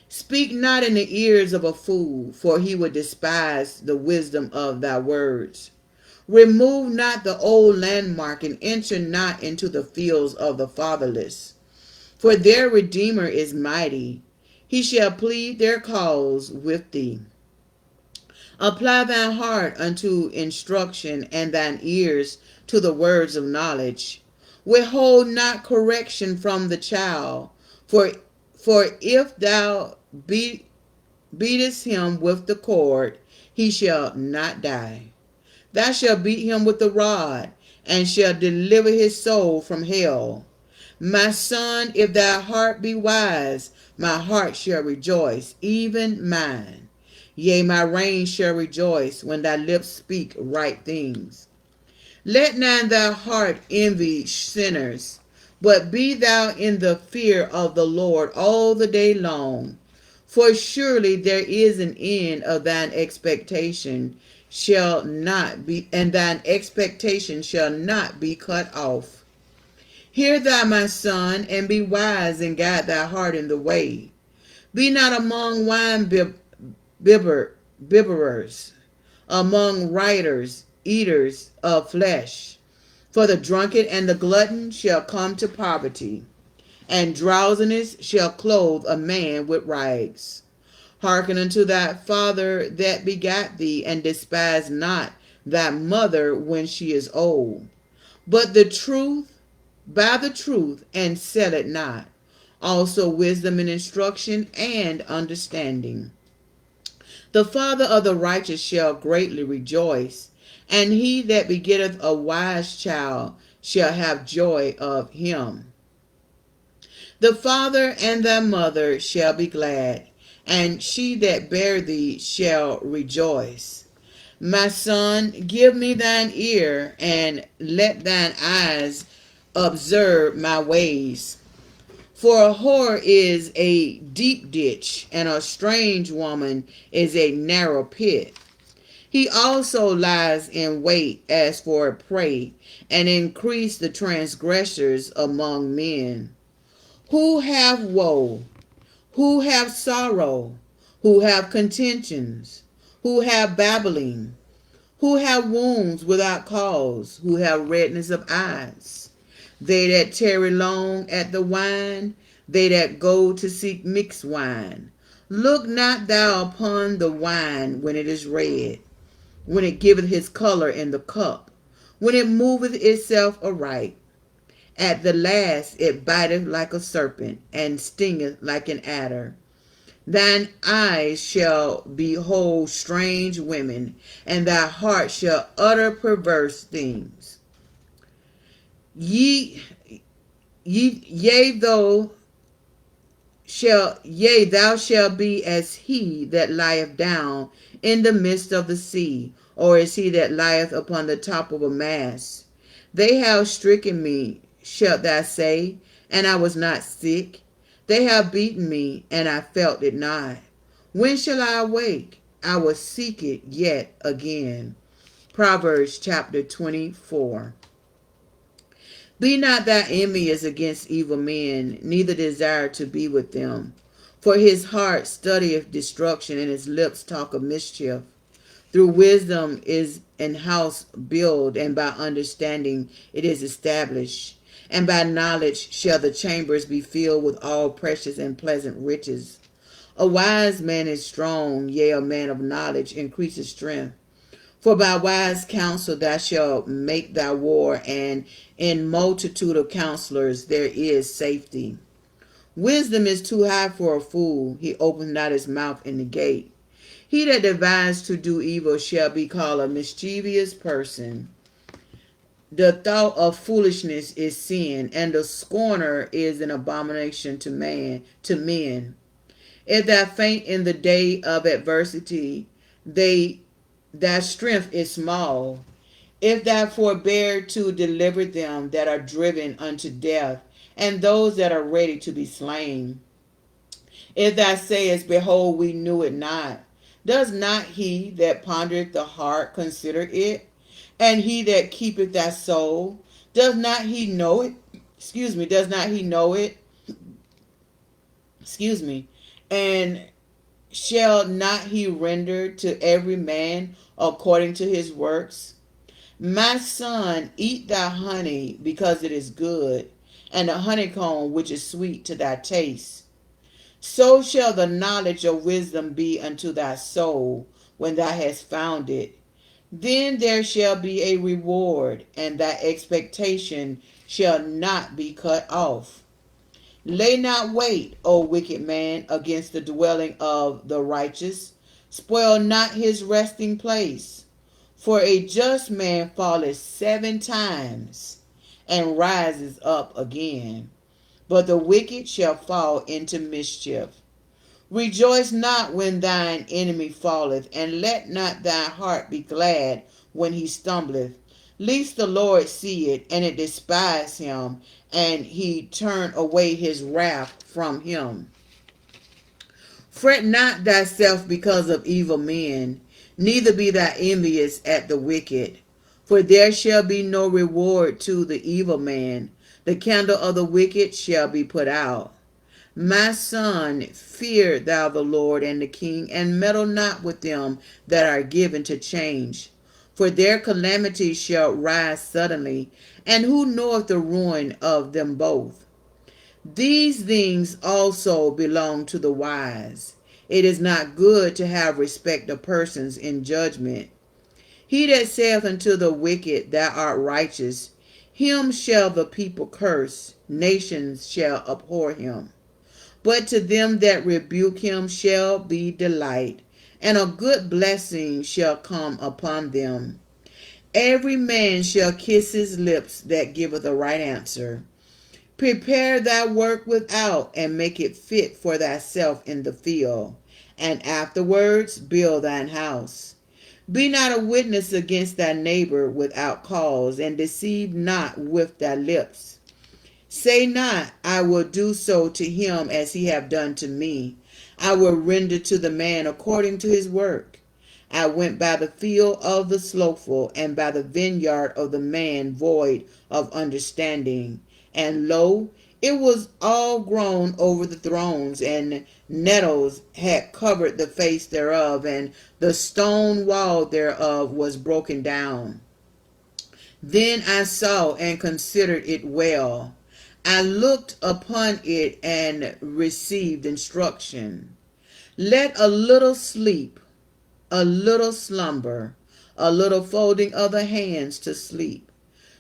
Speak not in the ears of a fool, for he will despise the wisdom of thy words. Remove not the old landmark, and enter not into the fields of the fatherless. For their Redeemer is mighty, he shall plead their cause with thee. Apply thine heart unto instruction, and thine ears to the words of knowledge. Withhold not correction from the child, for if thou beatest him with the cord, he shall not die. Thou shalt beat him with the rod, and shalt deliver his soul from hell. My son, if thy heart be wise, my heart shall rejoice, even mine. Yea, my reins shall rejoice when thy lips speak right things. Let not thy heart envy sinners, but be thou in the fear of the Lord all the day long. For surely there is an end of thine expectation shall not be, and thine expectation shall not be cut off. Hear thou, my son, and be wise, and guide thy heart in the way. Be not among wine bibberers, among rioters, eaters of flesh. For the drunkard and the glutton shall come to poverty, and drowsiness shall clothe a man with rags. Hearken unto thy father that begat thee, and despise not thy mother when she is old. But buy the truth, and sell it not. Also wisdom and instruction and understanding. The father of the righteous shall greatly rejoice, and he that begetteth a wise child shall have joy of him. The father and thy mother shall be glad, and she that bare thee shall rejoice. My son, give me thine ear, and let thine eyes observe my ways. For a whore is a deep ditch, and a strange woman is a narrow pit. He also lies in wait as for a prey, and increase the transgressors among men. Who have woe, who have sorrow, who have contentions, who have babbling, who have wounds without cause, who have redness of eyes. They that tarry long at the wine, they that go to seek mixed wine. Look not thou upon the wine when it is red, when it giveth his color in the cup, when it moveth itself aright. At the last it biteth like a serpent, and stingeth like an adder. Thine eyes shall behold strange women, and thy heart shall utter perverse things. Ye, yea, thou shalt be as he that lieth down in the midst of the sea, or as he that lieth upon the top of a mast. They have stricken me, shalt thou say, and I was not sick. They have beaten me, and I felt it not. When shall I awake? I will seek it yet again. Proverbs chapter 24. Be not thou envious against evil men, neither desire to be with them. For his heart studieth destruction, and his lips talk of mischief. Through wisdom is an house built, and by understanding it is established. And by knowledge shall the chambers be filled with all precious and pleasant riches. A wise man is strong, yea, a man of knowledge increases strength. For by wise counsel thou shalt make thy war, and in multitude of counselors there is safety. Wisdom is too high for a fool, he opens not his mouth in the gate. He that devises to do evil shall be called a mischievous person. The thought of foolishness is sin, and the scorner is an abomination to men. If thou faint in the day of adversity, thy strength is small. If thou forbear to deliver them that are driven unto death, and those that are ready to be slain. If thou sayest, behold, we knew it not, does not he that pondereth the heart consider it? And he that keepeth thy soul, does not he know it? Does not he know it? And shall not he render to every man according to his works? My son, eat thy honey, because it is good, and the honeycomb which is sweet to thy taste. So shall the knowledge of wisdom be unto thy soul when thou hast found it. Then there shall be a reward, and thy expectation shall not be cut off. Lay not wait, O wicked man, against the dwelling of the righteous. Spoil not his resting place. For a just man falleth 7 times, and rises up again. But the wicked shall fall into mischief. Rejoice not when thine enemy falleth, and let not thy heart be glad when he stumbleth, lest the Lord see it, and it despise him, and he turn away his wrath from him. Fret not thyself because of evil men, neither be thou envious at the wicked. For there shall be no reward to the evil man. The candle of the wicked shall be put out. My son, fear thou the Lord and the king, and meddle not with them that are given to change. For their calamity shall rise suddenly, and who knoweth the ruin of them both? These things also belong to the wise. It is not good to have respect of persons in judgment. He that saith unto the wicked, thou art righteous, him shall the people curse, nations shall abhor him. But to them that rebuke him shall be delight, and a good blessing shall come upon them. Every man shall kiss his lips that giveth a right answer. Prepare thy work without, and make it fit for thyself in the field, and afterwards build thine house. Be not a witness against thy neighbor without cause, and deceive not with thy lips. Say not, I will do so to him as he have done to me. I will render to the man according to his work. I went by the field of the slothful, and by the vineyard of the man void of understanding. And lo, it was all grown over the thrones, and nettles had covered the face thereof, and the stone wall thereof was broken down. Then I saw and considered it well. I looked upon it and received instruction. Let a little sleep, a little slumber, a little folding of the hands to sleep.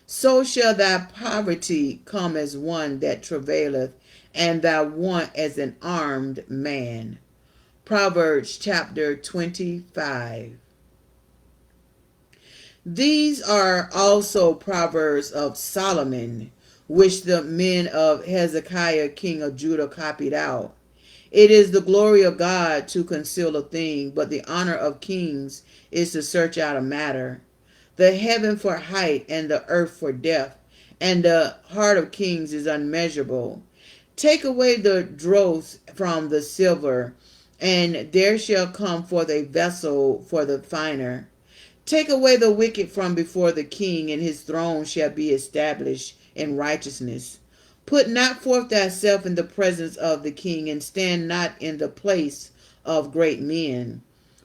So shall thy poverty come as one that travaileth, and thy want as an armed man. Proverbs chapter 25. These are also Proverbs of Solomon, which the men of Hezekiah king of Judah copied out. It is the glory of God to conceal a thing, but the honor of kings is to search out a matter. The heaven for height, and the earth for depth, and the heart of kings is unmeasurable. Take away the dross from the silver, and there shall come forth a vessel for the finer. Take away the wicked from before the king, and his throne shall be established in righteousness. Put not forth thyself in the presence of the king, and stand not in the place of great men.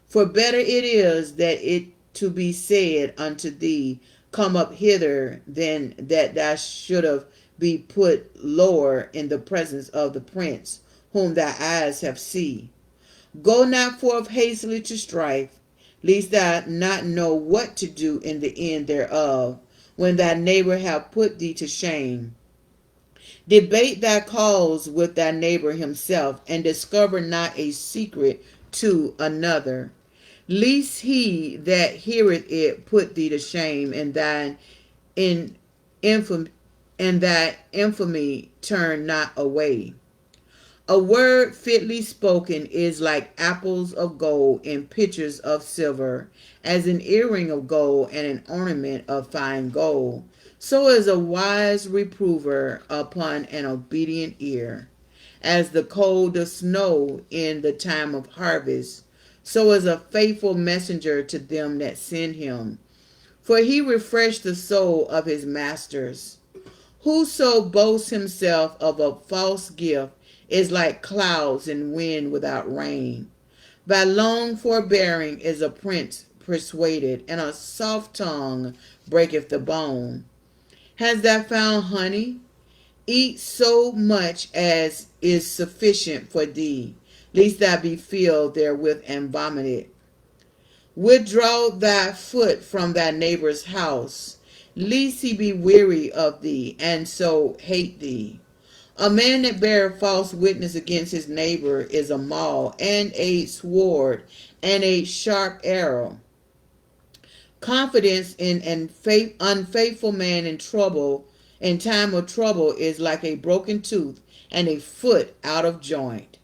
For better it is that it to be said unto thee, Come up hither, than that thou shouldst be put lower in the presence of the prince, whom thy eyes have seen. Go not forth hastily to strife, lest thou not know what to do in the end thereof, when thy neighbor have put thee to shame. Debate thy cause with thy neighbor himself, and discover not a secret to another, lest he that heareth it put thee to shame, and thine infamy turn not away. A word fitly spoken is like apples of gold in pitchers of silver, as an earring of gold and an ornament of fine gold. So is a wise reprover upon an obedient ear. As the cold of snow in the time of harvest, so is a faithful messenger to them that send him. For he refreshed the soul of his masters. Whoso boasts himself of a false gift is like clouds and wind without rain. By long forbearing is a prince persuaded, and a soft tongue breaketh the bone. Hast thou found honey? Eat so much as is sufficient for thee, lest thou be filled therewith and vomited. Withdraw thy foot from thy neighbor's house, lest he be weary of thee, and so hate thee. A man that beareth false witness against his neighbor is a maul, and a sword, and a sharp arrow. Confidence in an unfaithful man in time of trouble is like a broken tooth, and a foot out of joint.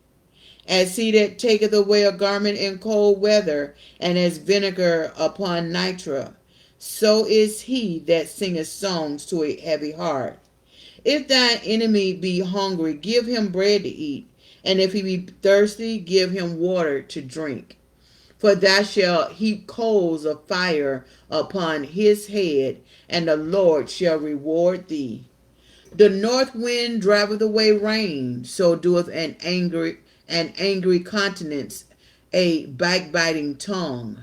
As he that taketh away a garment in cold weather, and as vinegar upon nitre, so is he that singeth songs to a heavy heart. If thine enemy be hungry, give him bread to eat, and if he be thirsty, give him water to drink. For thou shalt heap coals of fire upon his head, and the Lord shall reward thee. The north wind driveth away rain, so doeth an angry countenance a backbiting tongue.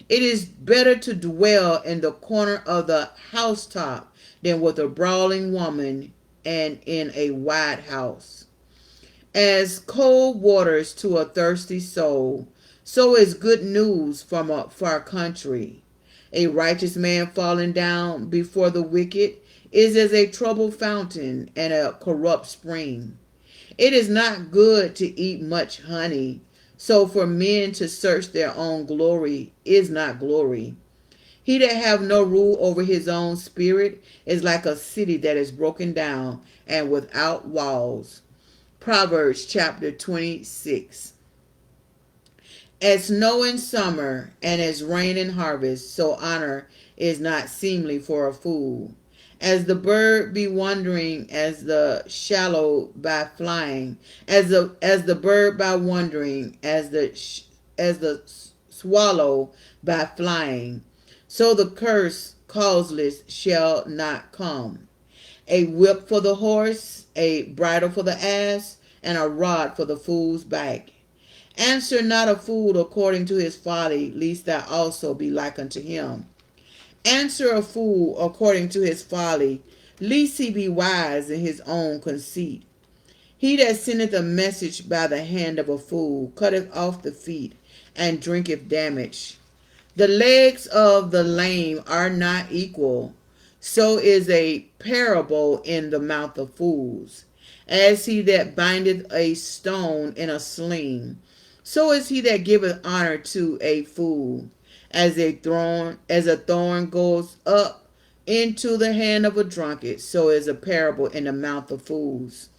It is better to dwell in the corner of the housetop than with a brawling woman and in a wide house. As cold waters to a thirsty soul, so is good news from a far country. A righteous man falling down before the wicked is as a troubled fountain and a corrupt spring. It is not good to eat much honey, So for men to search their own glory is not glory. He that have no rule over his own spirit is like a city that is broken down and without walls. Proverbs chapter 26. As snow in summer and as rain in harvest, so honor is not seemly for a fool. As the bird be wandering, as the shallow by flying, as the bird by wandering, as the swallow by flying, so the curse causeless shall not come. A whip for the horse, a bridle for the ass, and a rod for the fool's back. Answer not a fool according to his folly, lest thou also be like unto him. Answer a fool according to his folly, lest he be wise in his own conceit. He that sendeth a message by the hand of a fool cutteth off the feet, and drinketh damage. The legs of the lame are not equal, so is a parable in the mouth of fools. As he that bindeth a stone in a sling, so is he that giveth honor to a fool. As a thorn goes up into the hand of a drunkard, so is a parable in the mouth of fools.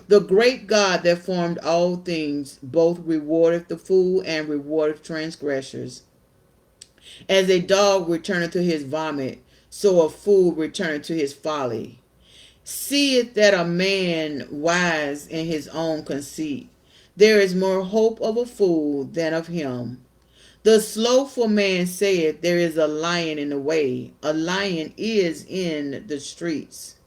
The great God that formed all things both rewardeth the fool and rewardeth transgressors. As a dog returneth to his vomit, so a fool returneth to his folly. Seeth that a man wise in his own conceit, there is more hope of a fool than of him. The slothful man saith, there is a lion in the way, a lion is in the streets.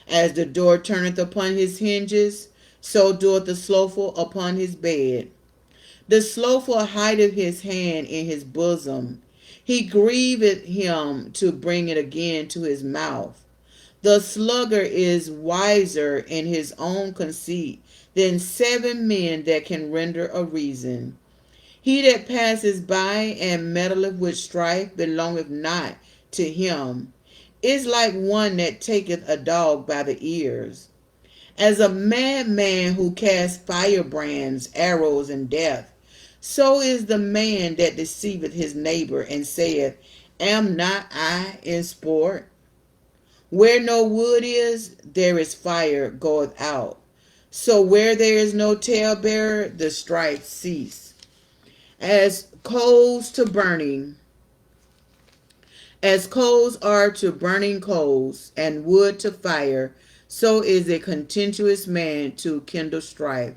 As the door turneth upon his hinges, so doeth the slothful upon his bed. The slothful hideth his hand in his bosom, he grieveth him to bring it again to his mouth. The sluggard is wiser in his own conceit than 7 men that can render a reason. He that passes by and meddleth with strife belongeth not to him. Is like one that taketh a dog by the ears. As a madman who casts firebrands, arrows, and death, so is the man that deceiveth his neighbor and saith, am not I in sport? Where no wood is, there is fire goeth out. So where there is no talebearer, the strife cease. As coals are to burning coals, and wood to fire, so is a contentious man to kindle strife.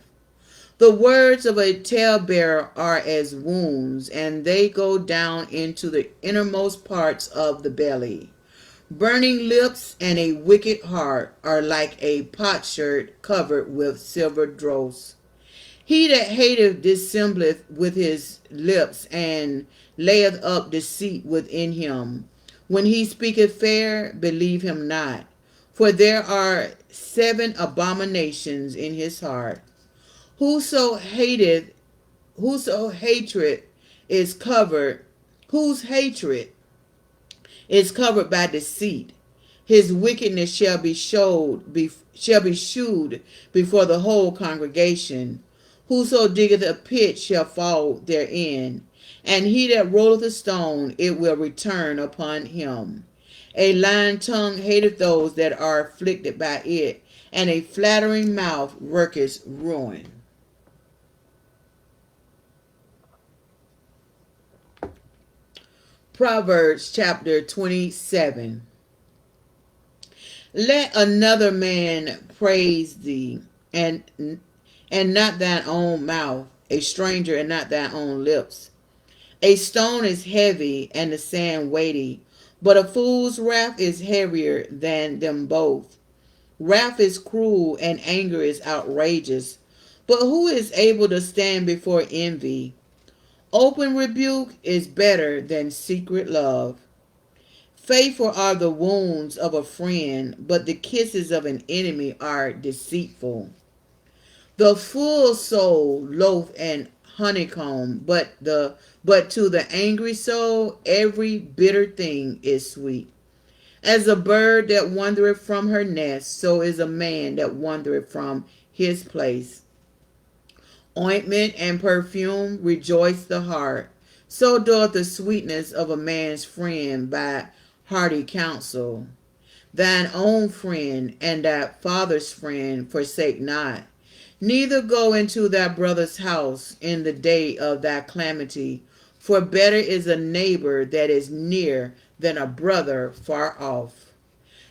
The words of a talebearer are as wounds, and they go down into the innermost parts of the belly. Burning lips and a wicked heart are like a potsherd covered with silver dross. He that hateth dissembleth with his lips, and layeth up deceit within him. When he speaketh fair, believe him not, for there are 7 abominations in his heart. Whose hatred is covered, whose hatred is covered by deceit, his wickedness shall be shewed before the whole congregation. Whoso diggeth a pit shall fall therein, and he that rolleth a stone, it will return upon him. A lying tongue hateth those that are afflicted by it, and a flattering mouth worketh ruin. Proverbs chapter 27. Let another man praise thee, and not thine own mouth, a stranger and not thine own lips. A stone is heavy, and the sand weighty, but a fool's wrath is heavier than them both. Wrath is cruel, and anger is outrageous, but who is able to stand before envy? Open rebuke is better than secret love. Faithful are the wounds of a friend, but the kisses of an enemy are deceitful. The full soul loath and honeycomb, but to the angry soul every bitter thing is sweet. As a bird that wandereth from her nest, so is a man that wandereth from his place. Ointment and perfume rejoice the heart. So doth the sweetness of a man's friend by hearty counsel. Thine own friend and thy father's friend forsake not. Neither go into thy brother's house in the day of thy calamity, for better is a neighbor that is near than a brother far off.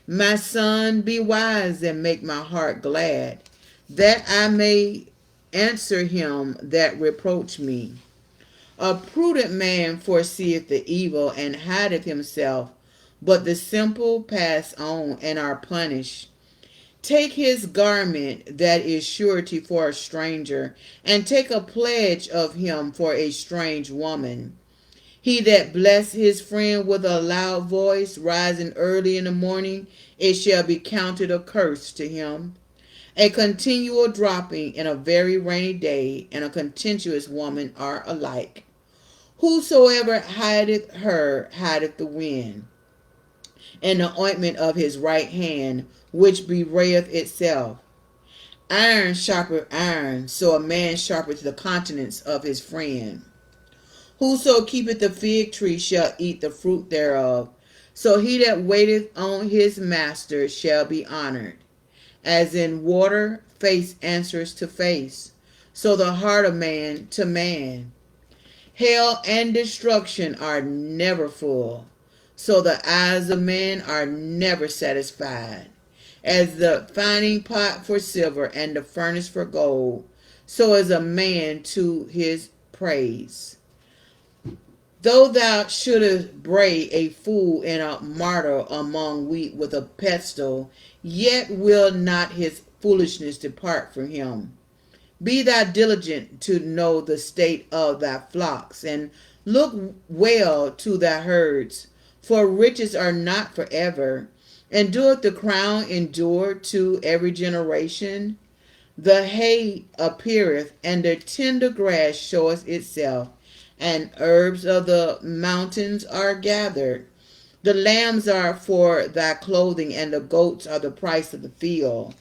My son, be wise and make my heart glad, that I may answer him that reproach me. A prudent man foreseeth the evil and hideth himself, but the simple pass on and are punished. Take his garment that is surety for a stranger, and take a pledge of him for a strange woman. He that bless his friend with a loud voice, rising early in the morning, it shall be counted a curse to him. A continual dropping in a very rainy day, and a contentious woman are alike. Whosoever hideth her hideth the wind, and the ointment of his right hand, which bewrayeth itself. Iron sharpeth iron, so a man sharpeth the countenance of his friend. Whoso keepeth the fig tree shall eat the fruit thereof, so he that waiteth on his master shall be honored. As in water, face answers to face, so the heart of man to man. Hell and destruction are never full, so the eyes of man are never satisfied. As the fining pot for silver and the furnace for gold, so is a man to his praise. Though thou shouldest bray a fool in a mortar among wheat with a pestle, yet will not his foolishness depart from him. Be thou diligent to know the state of thy flocks, and look well to thy herds, for riches are not forever, and doeth the crown endure to every generation? The hay appeareth, and the tender grass showeth itself, and herbs of the mountains are gathered. The lambs are for thy clothing, and the goats are the price of the field.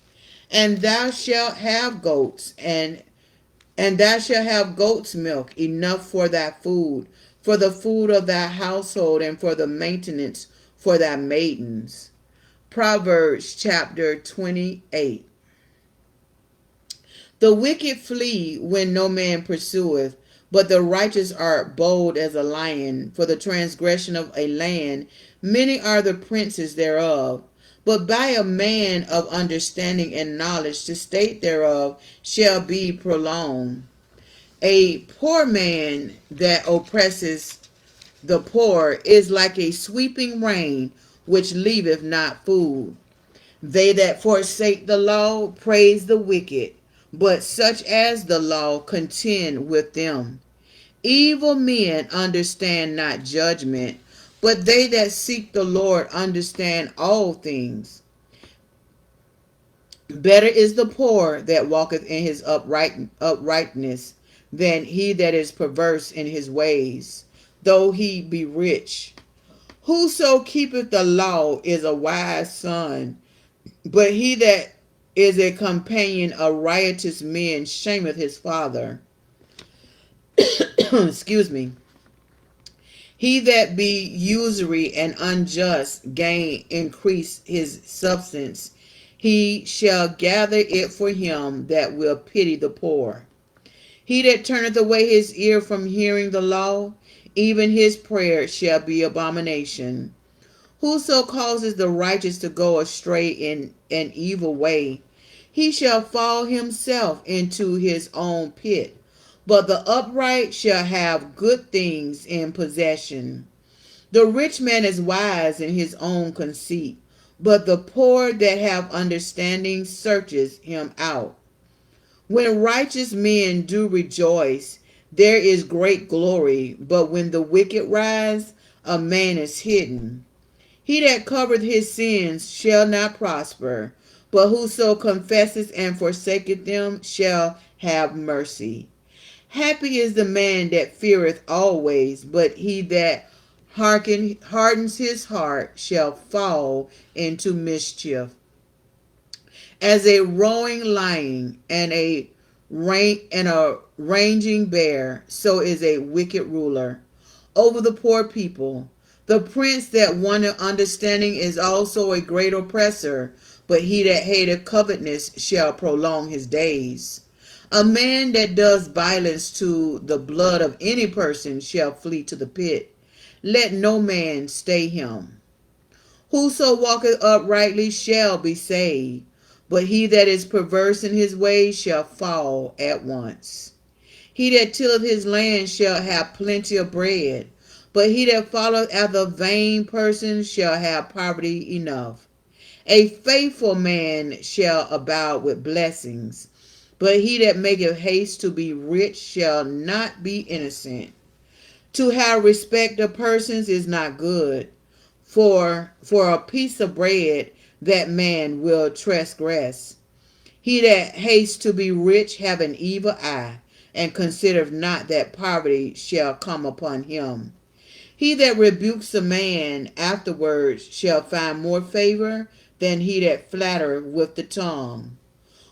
And thou shalt have goats, and thou shalt have goat's milk enough for thy food, for the food of thy household, and for the maintenance for thy maidens. Proverbs chapter 28. The wicked flee when no man pursueth, but the righteous are bold as a lion. For the transgression of a land, many are the princes thereof. But by a man of understanding and knowledge, the state thereof shall be prolonged. A poor man that oppresses the poor is like a sweeping rain, which leaveth not food. They that forsake the law praise the wicked, but such as the law contend with them. Evil men understand not judgment, but they that seek the Lord understand all things. Better is the poor that walketh in his uprightness than he that is perverse in his ways, though he be rich. Whoso keepeth the law is a wise son, but he that is a companion of riotous men shameth his father. Excuse me. He that be usury and unjust gain increase his substance. He shall gather it for him that will pity the poor. He that turneth away his ear from hearing the law, even his prayer shall be abomination. Whoso causes the righteous to go astray in an evil way, he shall fall himself into his own pit. But the upright shall have good things in possession. The rich man is wise in his own conceit, but the poor that have understanding searches him out. When righteous men do rejoice, there is great glory, but when the wicked rise, a man is hidden. He that covereth his sins shall not prosper, but whoso confesseth and forsaketh them shall have mercy. Happy is the man that feareth always, but he that hardens his heart shall fall into mischief. As a roaring lion and a and a raging bear, so is a wicked ruler over the poor people. The prince that wanted understanding is also a great oppressor, but he that hateth covetousness shall prolong his days. A man that does violence to the blood of any person shall flee to the pit. Let no man stay him. Whoso walketh uprightly shall be saved, but he that is perverse in his ways shall fall at once. He that tilleth his land shall have plenty of bread, but he that followeth after vain persons shall have poverty enough. A faithful man shall abound with blessings, but he that maketh haste to be rich shall not be innocent. To have respect of persons is not good, for a piece of bread that man will transgress. He that hastes to be rich have an evil eye, and considereth not that poverty shall come upon him. He that rebukes a man afterwards shall find more favor than he that flattereth with the tongue.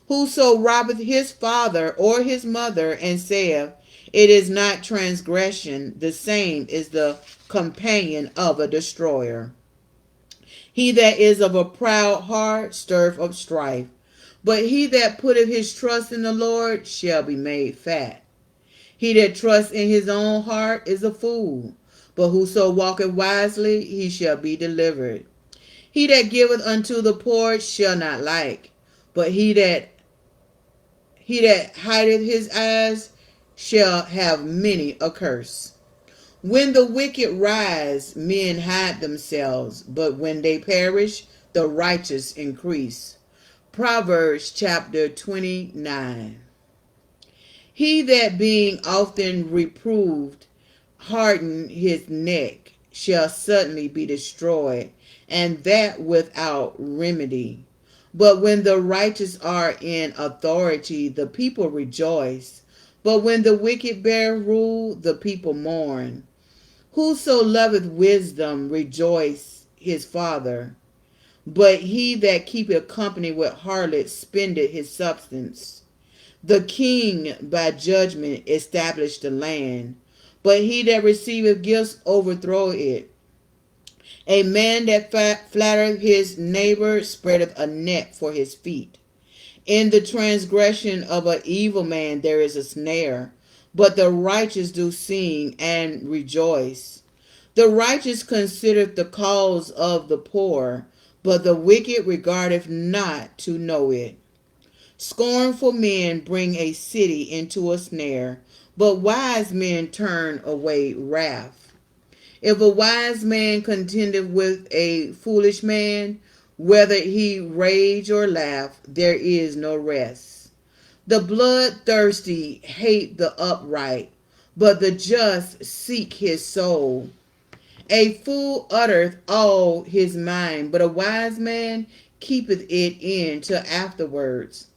Whoso robbeth his father or his mother, and saith, It is not transgression, the same is the companion of a destroyer. He that is of a proud heart stirreth up strife, but he that putteth his trust in the Lord shall be made fat. He that trusts in his own heart is a fool, but whoso walketh wisely, he shall be delivered. He that giveth unto the poor shall not lack, but he that hideth his eyes shall have many a curse. When the wicked rise, men hide themselves, but when they perish, the righteous increase. Proverbs chapter 29. He that being often reproved harden his neck shall suddenly be destroyed, and that without remedy. But when the righteous are in authority, the people rejoice. But when the wicked bear rule, the people mourn. Whoso loveth wisdom rejoice his father, but he that keepeth company with harlots spendeth his substance. The king by judgment established the land, but he that receiveth gifts overthroweth it. A man that flattereth his neighbor spreadeth a net for his feet. In the transgression of an evil man there is a snare, but the righteous do sing and rejoice. The righteous considereth the cause of the poor, but the wicked regardeth not to know it. Scornful men bring a city into a snare, but wise men turn away wrath. If a wise man contendeth with a foolish man, whether he rage or laugh, there is no rest. The bloodthirsty hate the upright, but the just seek his soul. A fool uttereth all his mind, but a wise man keepeth it in till afterwards.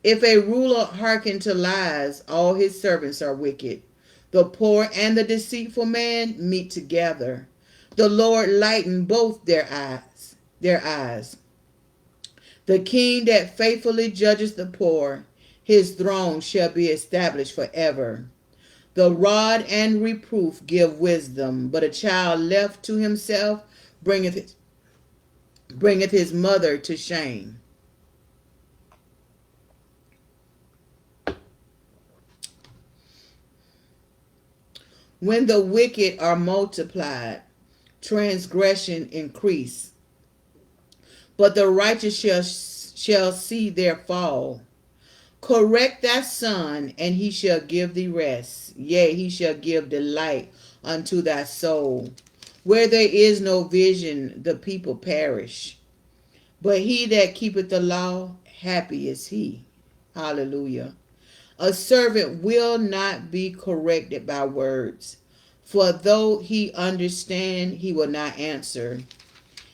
If a ruler hearken to lies, all his servants are wicked. The poor and the deceitful man meet together. The Lord lighten both their eyes. The king that faithfully judges the poor, his throne shall be established forever. The rod and reproof give wisdom, but a child left to himself bringeth his mother to shame. When the wicked are multiplied, transgression increase, but the righteous shall see their fall. Correct thy son, and he shall give thee rest. Yea, he shall give delight unto thy soul. Where there is no vision, the people perish. But he that keepeth the law, happy is he. Hallelujah. A servant will not be corrected by words, for though he understand, he will not answer.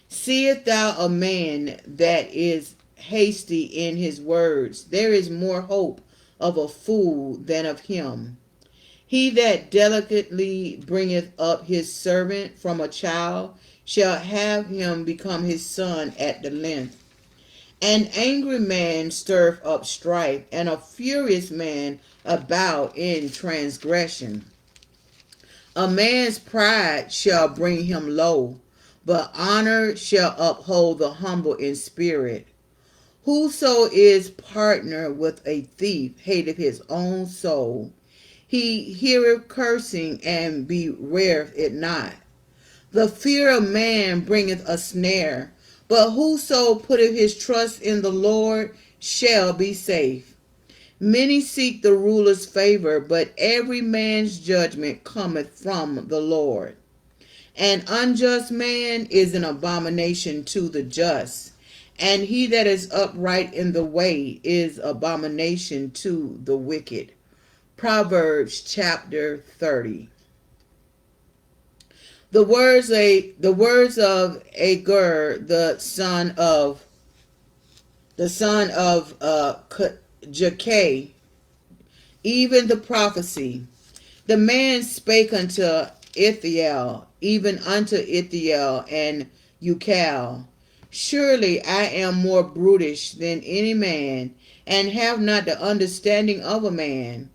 Seest thou a man that is hasty in his words? There is more hope of a fool than of him. He that delicately bringeth up his servant from a child shall have him become his son at the length. An angry man stirreth up strife, and a furious man about in transgression. A man's pride shall bring him low, but honor shall uphold the humble in spirit. Whoso is partner with a thief hateth his own soul. He heareth cursing and bewareth it not. The fear of man bringeth a snare, but whoso putteth his trust in the Lord shall be safe. Many seek the ruler's favor, but every man's judgment cometh from the Lord. An unjust man is an abomination to the just, and he that is upright in the way is abomination to the wicked. Proverbs chapter 30. The words of Agur, the son of Jakeh, even the prophecy. The man spake unto Ithiel, even unto Ithiel and Ucal. Surely I am more brutish than any man, and have not the understanding of a man.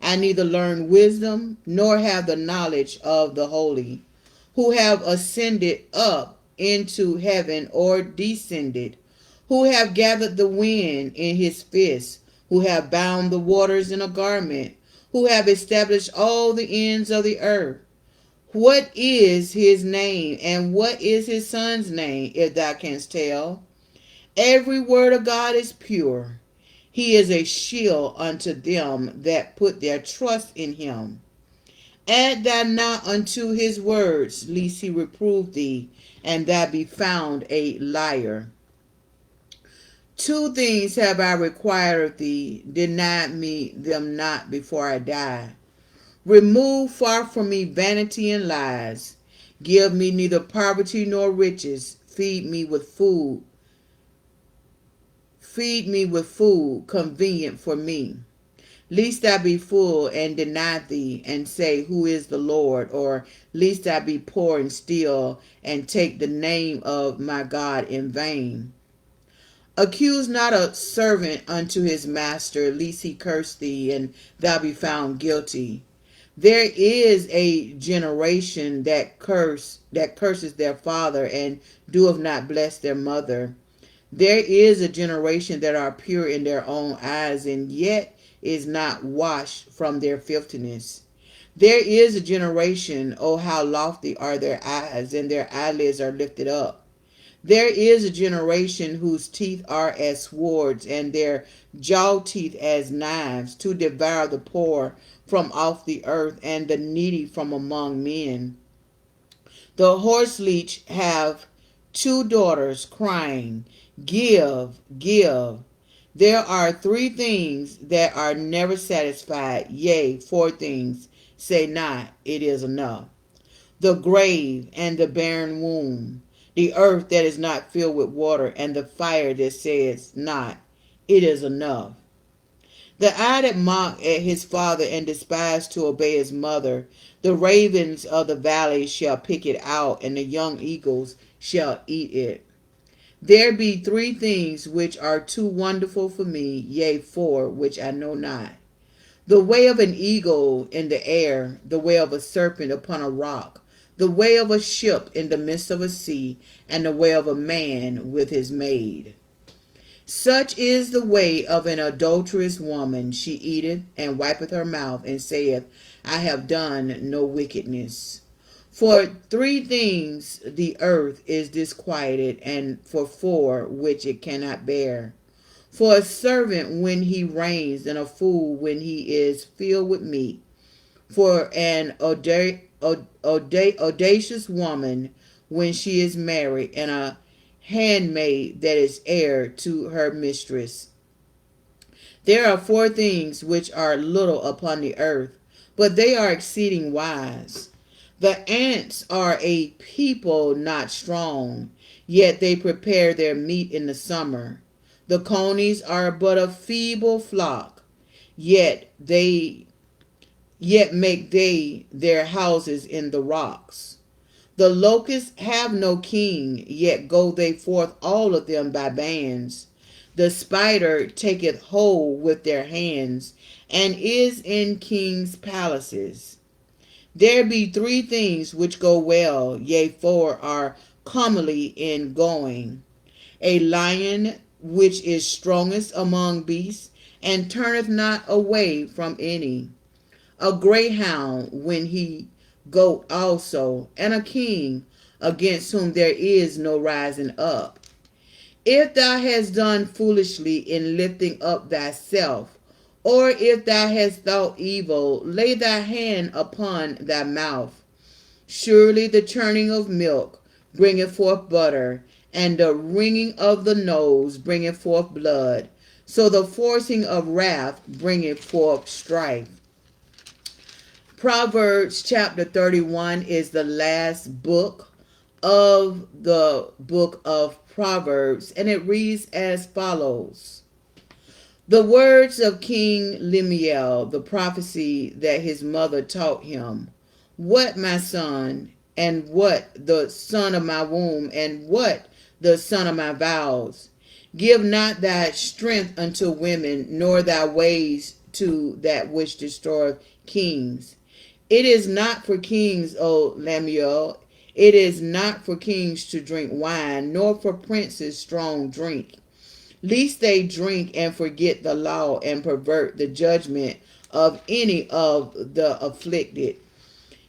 I neither learn wisdom, nor have the knowledge of the holy, who have ascended up into heaven, or descended, who have gathered the wind in his fist, who have bound the waters in a garment, who have established all the ends of the earth. What is his name, and what is his son's name, if thou canst tell? Every word of God is pure. He is a shield unto them that put their trust in him. Add thou not unto his words, lest he reprove thee, and thou be found a liar. Two things have I required of thee, deny me them not before I die. Remove far from me vanity and lies. Give me neither poverty nor riches. Feed me with food convenient for me. Lest I be full and deny thee, and say, Who is the Lord? Or lest I be poor and steal, and take the name of my God in vain. Accuse not a servant unto his master, lest he curse thee, and thou be found guilty. There is a generation that curses their father, and doeth not bless their mother. There is a generation that are pure in their own eyes, and yet is not washed from their filthiness. There is a generation, oh how lofty are their eyes, and their eyelids are lifted up. There is a generation whose teeth are as swords, and their jaw teeth as knives, to devour the poor from off the earth, and the needy from among men. The horse leech have two daughters, crying, Give, give. There are three things that are never satisfied, yea, four things. Say not, it is enough. The grave and the barren womb, the earth that is not filled with water, and the fire that says not, it is enough. The eye that mocked at his father and despised to obey his mother, the ravens of the valley shall pick it out, and the young eagles shall eat it. There be three things which are too wonderful for me, yea, four, which I know not. The way of an eagle in the air, the way of a serpent upon a rock, the way of a ship in the midst of a sea, and the way of a man with his maid. Such is the way of an adulterous woman. She eateth, and wipeth her mouth, and saith, I have done no wickedness. For three things the earth is disquieted, and for four which it cannot bear. For a servant when he reigns, and a fool when he is filled with meat. For an audacious woman when she is married, and a handmaid that is heir to her mistress. There are four things which are little upon the earth, but they are exceeding wise. The ants are a people not strong, yet they prepare their meat in the summer. The conies are but a feeble flock, yet make they their houses in the rocks. The locusts have no king, yet go they forth all of them by bands. The spider taketh hold with their hands, and is in kings' palaces. There be three things which go well, yea, four are comely in going: a lion which is strongest among beasts, and turneth not away from any; a greyhound when he goat also; and a king against whom there is no rising up. If thou hast done foolishly in lifting up thyself, or if thou hast thought evil, lay thy hand upon thy mouth. Surely the churning of milk bringeth forth butter, and the wringing of the nose bringeth forth blood. So the forcing of wrath bringeth forth strife. Proverbs chapter 31 is the last book of the book of Proverbs, and it reads as follows. The words of King Lemuel, the prophecy that his mother taught him. What, my son, and what the son of my womb, and what the son of my vows? Give not thy strength unto women, nor thy ways to that which destroyeth kings. It is not for kings, O Lemuel, it is not for kings to drink wine, nor for princes strong drink, lest they drink and forget the law and pervert the judgment of any of the afflicted.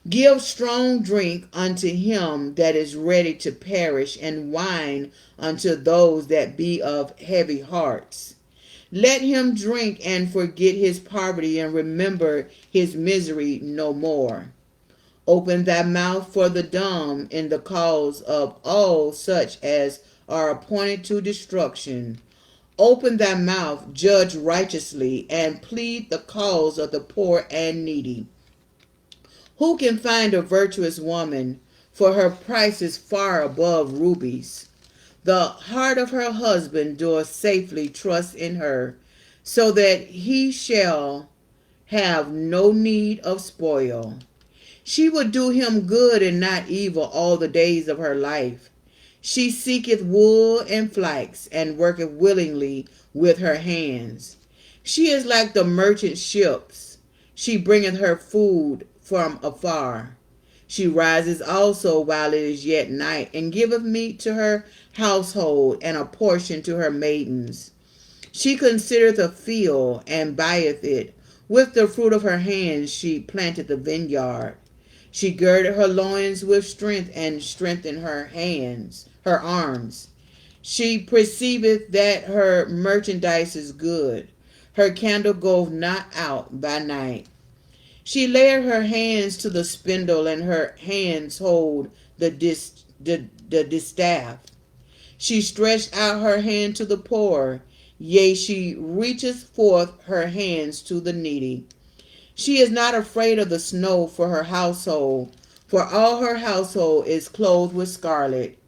Give strong drink unto him that is ready to perish, and wine unto those that be of heavy hearts. Let him drink and forget his poverty, and remember his misery no more. Open thy mouth for the dumb in the cause of all such as are appointed to destruction. Open thy mouth, judge righteously, and plead the cause of the poor and needy. Who can find a virtuous woman? For her price is far above rubies. The heart of her husband doeth safely trust in her, so that he shall have no need of spoil. She would do him good and not evil all the days of her life. She seeketh wool and flax, and worketh willingly with her hands. She is like the merchant ships. She bringeth her food from afar. She rises also while it is yet night, and giveth meat to her household, and a portion to her maidens. She considereth a field, and buyeth it. With the fruit of her hands she planteth a vineyard. She girded her loins with strength, and strengthened her arms. She perceiveth that her merchandise is good. Her candle goeth not out by night. She laid her hands to the spindle, and her hands hold the distaff. She stretched out her hand to the poor, yea, she reacheth forth her hands to the needy. She is not afraid of the snow for her household, for all her household is clothed with scarlet.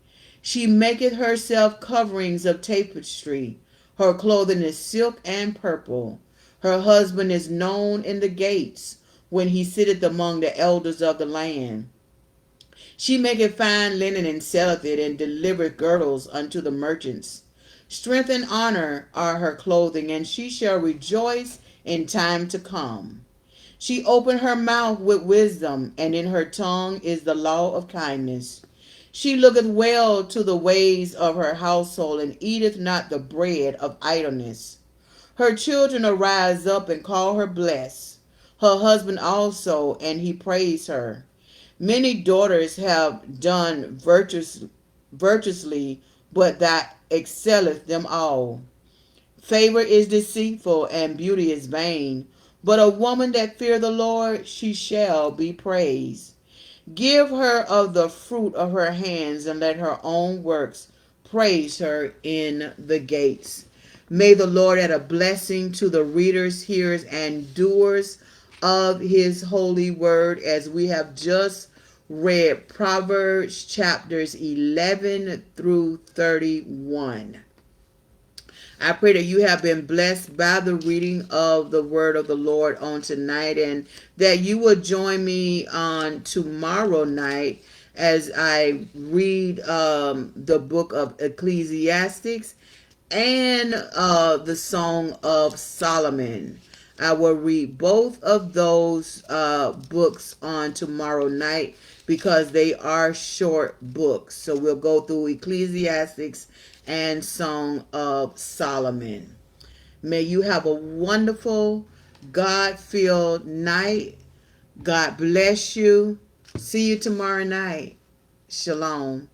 She maketh herself coverings of tapestry. Her clothing is silk and purple. Her husband is known in the gates, when he sitteth among the elders of the land. She maketh fine linen and selleth it, and delivereth girdles unto the merchants. Strength and honor are her clothing, and she shall rejoice in time to come. She opened her mouth with wisdom, and in her tongue is the law of kindness. She looketh well to the ways of her household, and eateth not the bread of idleness. Her children arise up and call her blessed, her husband also, and he praise her. Many daughters have done virtuously, but that excelleth them all. Favor is deceitful, and beauty is vain, but a woman that fear the Lord, she shall be praised. Give her of the fruit of her hands, and let her own works praise her in the gates. May the Lord add a blessing to the readers, hearers, and doers of his holy word, as we have just read Proverbs chapters 11 through 31. I pray that you have been blessed by the reading of the word of the Lord on tonight, and that you will join me on tomorrow night as I read the book of Ecclesiastes, and the Song of Solomon. I will read both of those books on tomorrow night because they are short books. So we'll go through Ecclesiastics and Song of Solomon. May you have a wonderful, God-filled night. God bless you. See you tomorrow night. Shalom.